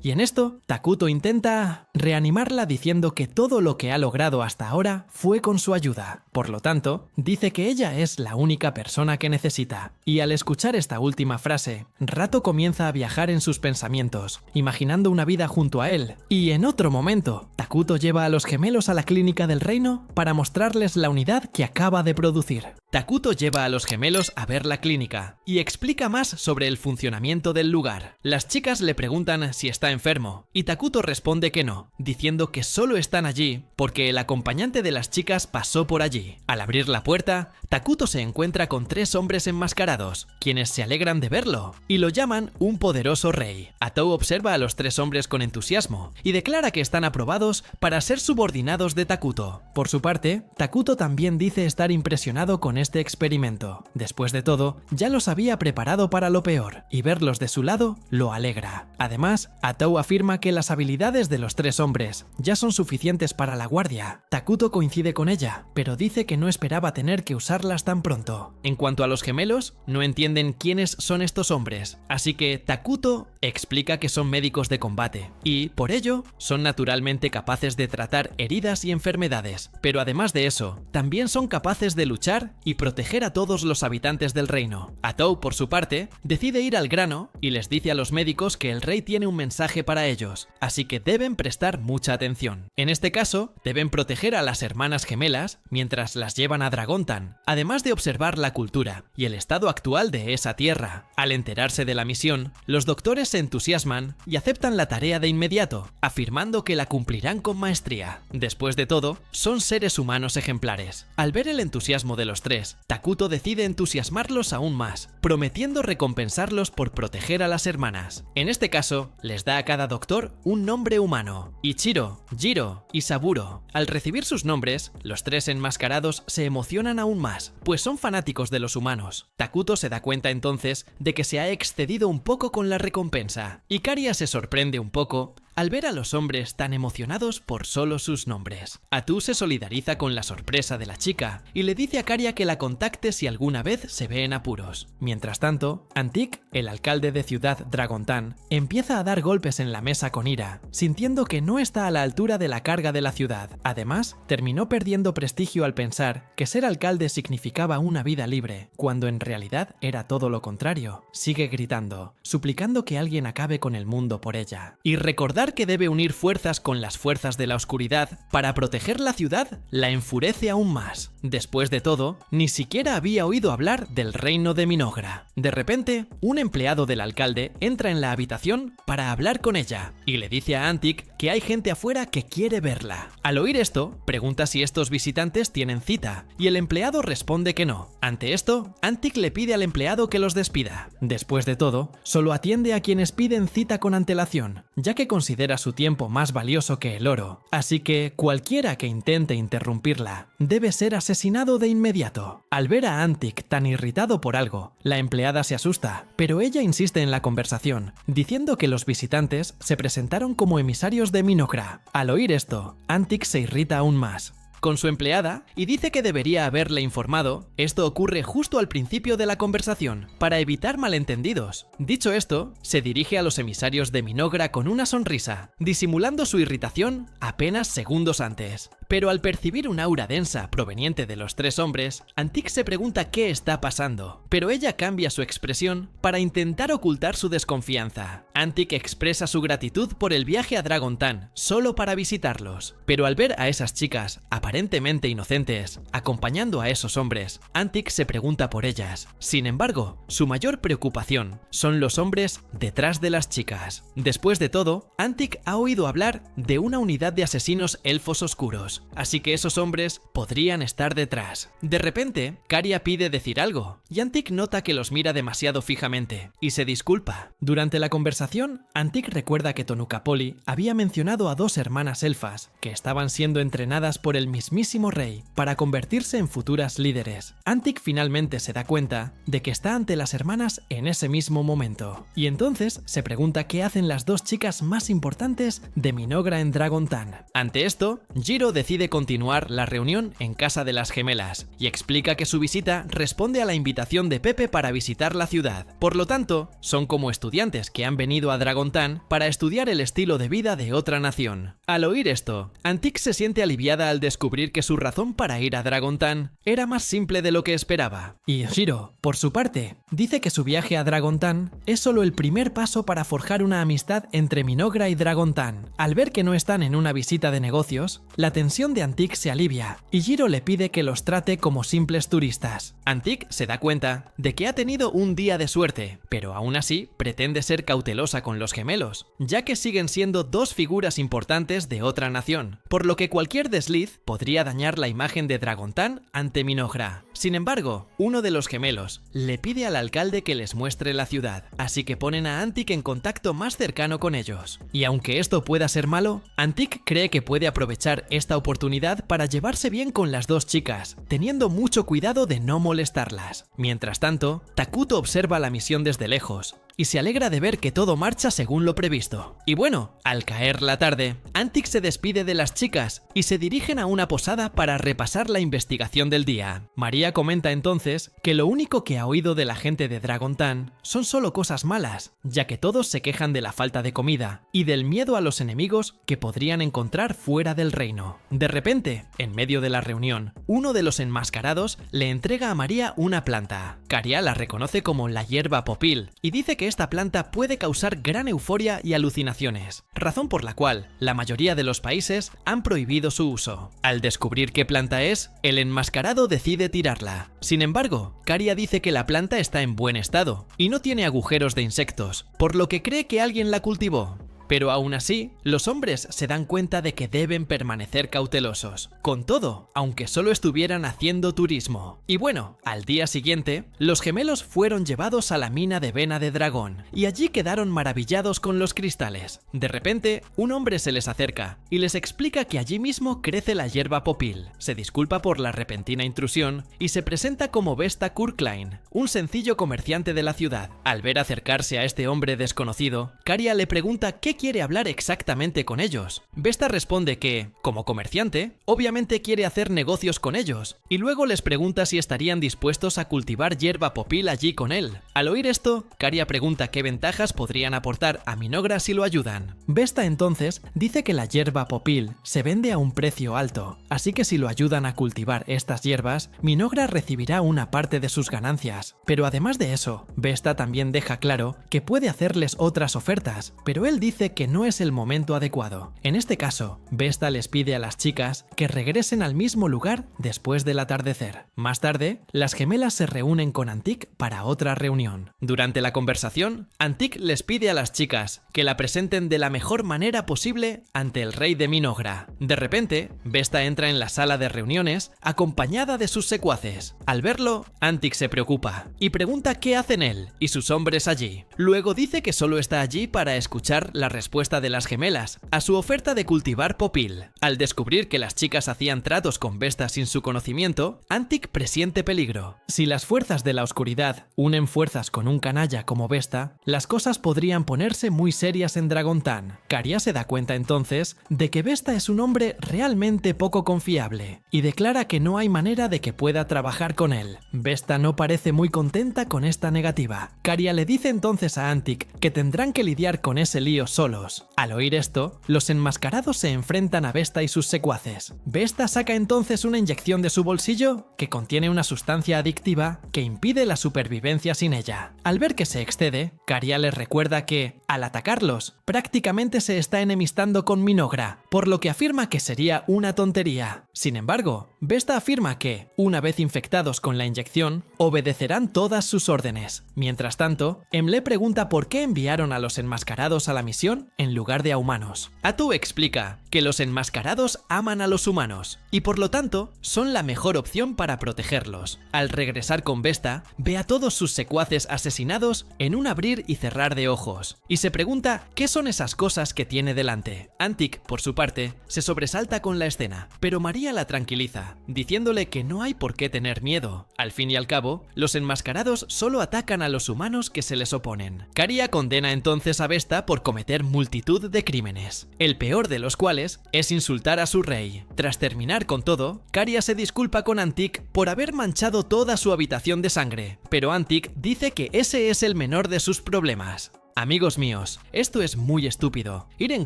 Y en esto, Takuto intenta reanimarla diciendo que todo lo que ha logrado hasta ahora fue con su ayuda. Por lo tanto, dice que ella es la única persona que necesita. Y al escuchar esta última frase, Rato comienza a viajar en sus pensamientos, imaginando una vida junto a él. Y en otro momento, Takuto lleva a los gemelos a la clínica del reino para mostrarles la unidad que acaba de producir. Takuto lleva a los gemelos a ver la clínica y explica más sobre el funcionamiento del lugar. Las chicas le preguntan si está enfermo y Takuto responde que no, diciendo que solo están allí porque el acompañante de las chicas pasó por allí. Al abrir la puerta, Takuto se encuentra con 3 hombres enmascarados, quienes se alegran de verlo y lo llaman un poderoso rey. Atou observa a los 3 hombres con entusiasmo y declara que están aprobados para ser subordinados de Takuto. Por su parte, Takuto también dice estar impresionado con este experimento. Después de todo, ya los había preparado para lo peor, y verlos de su lado lo alegra. Además, Atou afirma que las habilidades de los 3 hombres ya son suficientes para la guardia. Takuto coincide con ella, pero dice que no esperaba tener que usarlas tan pronto. En cuanto a los gemelos, no entienden quiénes son estos hombres, así que Takuto explica que son médicos de combate, y, por ello, son naturalmente capaces de tratar heridas y enfermedades, pero además de eso, también son capaces de luchar y proteger a todos los habitantes del reino. Atou, por su parte, decide ir al grano y les dice a los médicos que el rey tiene un mensaje para ellos, así que deben prestar mucha atención. En este caso, deben proteger a las hermanas gemelas mientras las llevan a Dragontan, además de observar la cultura y el estado actual de esa tierra. Al enterarse de la misión, los doctores se entusiasman y aceptan la tarea de inmediato, afirmando que la cumplirán con maestría. Después de todo, son seres humanos ejemplares. Al ver el entusiasmo de los 3, Takuto decide entusiasmarlos aún más, prometiendo recompensarlos por proteger a las hermanas. En este caso, les da a cada doctor un nombre humano: Ichiro, Jiro y Saburo. Al recibir sus nombres, los 3 enmascarados se emocionan aún más, pues son fanáticos de los humanos. Takuto se da cuenta entonces de que se ha excedido un poco con la recompensa, y Karia se sorprende un poco al ver a los hombres tan emocionados por solo sus nombres. Atou se solidariza con la sorpresa de la chica y le dice a Karia que la contacte si alguna vez se ve en apuros. Mientras tanto, Antic, el alcalde de Ciudad Dragontan, empieza a dar golpes en la mesa con ira, sintiendo que no está a la altura de la carga de la ciudad. Además, terminó perdiendo prestigio al pensar que ser alcalde significaba una vida libre, cuando en realidad era todo lo contrario. Sigue gritando, suplicando que alguien acabe con el mundo por ella. Y recordar que debe unir fuerzas con las fuerzas de la oscuridad para proteger la ciudad la enfurece aún más. Después de todo, ni siquiera había oído hablar del reino de Minogra. De repente, un empleado del alcalde entra en la habitación para hablar con ella y le dice a Antic que hay gente afuera que quiere verla. Al oír esto, pregunta si estos visitantes tienen cita y el empleado responde que no. Ante esto, Antic le pide al empleado que los despida. Después de todo, solo atiende a quienes piden cita con antelación, ya que considera su tiempo más valioso que el oro, así que cualquiera que intente interrumpirla debe ser asesinado de inmediato. Al ver a Antic tan irritado por algo, la empleada se asusta, pero ella insiste en la conversación, diciendo que los visitantes se presentaron como emisarios de Minogra. Al oír esto, Antic se irrita aún más con su empleada y dice que debería haberle informado. Esto ocurre justo al principio de la conversación, para evitar malentendidos. Dicho esto, se dirige a los emisarios de Minogra con una sonrisa, disimulando su irritación apenas segundos antes. Pero al percibir un aura densa proveniente de los 3 hombres, Antic se pregunta qué está pasando, pero ella cambia su expresión para intentar ocultar su desconfianza. Antic expresa su gratitud por el viaje a Dragontan, solo para visitarlos, pero al ver a esas chicas aparentemente inocentes acompañando a esos hombres, Antic se pregunta por ellas. Sin embargo, su mayor preocupación son los hombres detrás de las chicas. Después de todo, Antic ha oído hablar de una unidad de asesinos elfos oscuros, así que esos hombres podrían estar detrás. De repente, Karia pide decir algo, y Antic nota que los mira demasiado fijamente, y se disculpa. Durante la conversación, Antic recuerda que Tonukapoli había mencionado a 2 hermanas elfas, que estaban siendo entrenadas por el mismísimo rey para convertirse en futuras líderes. Antic finalmente se da cuenta de que está ante las hermanas en ese mismo momento, y entonces se pregunta qué hacen las 2 chicas más importantes de Minogra en Dragontan. Ante esto, Jiro decide continuar la reunión en casa de las gemelas y explica que su visita responde a la invitación de Pepe para visitar la ciudad. Por lo tanto, son como estudiantes que han venido a Dragontan para estudiar el estilo de vida de otra nación. Al oír esto, Antic se siente aliviada al descubrir que su razón para ir a Dragontan era más simple de lo que esperaba. Y Jiro, por su parte, dice que su viaje a Dragontan es solo el primer paso para forjar una amistad entre Minogra y Dragontan. Al ver que no están en una visita de negocios, la tensión tensión de Antique se alivia y Jiro le pide que los trate como simples turistas. Antique se da cuenta de que ha tenido un día de suerte, pero aún así pretende ser cautelosa con los gemelos, ya que siguen siendo dos figuras importantes de otra nación, por lo que cualquier desliz podría dañar la imagen de Dragontan ante Minogra. Sin embargo, uno de los gemelos le pide al alcalde que les muestre la ciudad, así que ponen a Antique en contacto más cercano con ellos. Y aunque esto pueda ser malo, Antique cree que puede aprovechar esta oportunidad para llevarse bien con las dos chicas, teniendo mucho cuidado de no molestarlas. Mientras tanto, Takuto observa la misión desde lejos y se alegra de ver que todo marcha según lo previsto. Y bueno, al caer la tarde, Antique se despide de las chicas y se dirigen a una posada para repasar la investigación del día. María comenta entonces que lo único que ha oído de la gente de Dragontan son solo cosas malas, ya que todos se quejan de la falta de comida y del miedo a los enemigos que podrían encontrar fuera del reino. De repente, en medio de la reunión, uno de los enmascarados le entrega a María una planta. Caria la reconoce como la hierba popil y dice que esta planta puede causar gran euforia y alucinaciones, razón por la cual la mayoría de los países han prohibido su uso. Al descubrir qué planta es, el enmascarado decide tirarla. Sin embargo, Caria dice que la planta está en buen estado y no tiene agujeros de insectos, por lo que cree que alguien la cultivó. Pero aún así, los hombres se dan cuenta de que deben permanecer cautelosos. Con todo, aunque solo estuvieran haciendo turismo. Y bueno, al día siguiente, los gemelos fueron llevados a la mina de vena de dragón, y allí quedaron maravillados con los cristales. De repente, un hombre se les acerca y les explica que allí mismo crece la hierba popil. Se disculpa por la repentina intrusión y se presenta como Vesta Kurklein, un sencillo comerciante de la ciudad. Al ver acercarse a este hombre desconocido, Caria le pregunta qué quiere hablar exactamente con ellos. Vesta responde que, como comerciante, obviamente quiere hacer negocios con ellos, y luego les pregunta si estarían dispuestos a cultivar hierba popil allí con él. Al oír esto, Caria pregunta qué ventajas podrían aportar a Minogra si lo ayudan. Vesta entonces dice que la hierba popil se vende a un precio alto, así que si lo ayudan a cultivar estas hierbas, Minogra recibirá una parte de sus ganancias. Pero además de eso, Vesta también deja claro que puede hacerles otras ofertas, pero él dice que no es el momento adecuado. En este caso, Vesta les pide a las chicas que regresen al mismo lugar después del atardecer. Más tarde, las gemelas se reúnen con Antique para otra reunión. Durante la conversación, Antique les pide a las chicas que la presenten de la mejor manera posible ante el rey de Minogra. De repente, Vesta entra en la sala de reuniones acompañada de sus secuaces. Al verlo, Antique se preocupa y pregunta qué hacen él y sus hombres allí. Luego dice que solo está allí para escuchar la respuesta de las gemelas a su oferta de cultivar popil. Al descubrir que las chicas hacían tratos con Vesta sin su conocimiento, Antique presiente peligro. Si las fuerzas de la oscuridad unen fuerzas con un canalla como Vesta, las cosas podrían ponerse muy serias en Dragontan. Caria se da cuenta entonces de que Vesta es un hombre realmente poco confiable y declara que no hay manera de que pueda trabajar con él. Vesta no parece muy contenta con esta negativa. Caria le dice entonces a Antique que tendrán que lidiar con ese lío solos. Al oír esto, los enmascarados se enfrentan a Vesta y sus secuaces. Vesta saca entonces una inyección de su bolsillo que contiene una sustancia adictiva que impide la supervivencia sin ella. Al ver que se excede, Caria les recuerda que, al atacarlos, prácticamente se está enemistando con Minogra, por lo que afirma que sería una tontería. Sin embargo, Vesta afirma que, una vez infectados con la inyección, obedecerán todas sus órdenes. Mientras tanto, Emle pregunta por qué enviaron a los enmascarados a la misión en lugar de a humanos. Atu explica que los enmascarados aman a los humanos y por lo tanto son la mejor opción para protegerlos. Al regresar con Vesta, ve a todos sus secuaces asesinados en un abrir y cerrar de ojos y se pregunta qué son esas cosas que tiene delante. Antique, por su parte, se sobresalta con la escena, pero María la tranquiliza, diciéndole que no hay por qué tener miedo. Al fin y al cabo, los enmascarados solo atacan a los humanos que se les oponen. Caria condena entonces a Vesta por cometer multitud de crímenes, el peor de los cuales es insultar a su rey. Tras terminar con todo, Caria se disculpa con Antique por haber manchado toda su habitación de sangre, pero Antique dice que ese es el menor de sus problemas. Amigos míos, esto es muy estúpido. Ir en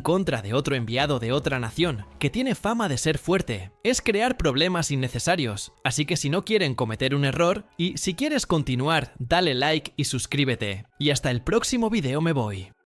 contra de otro enviado de otra nación, que tiene fama de ser fuerte, es crear problemas innecesarios. Así que si no quieren cometer un error, y si quieres continuar, dale like y suscríbete. Y hasta el próximo video me voy.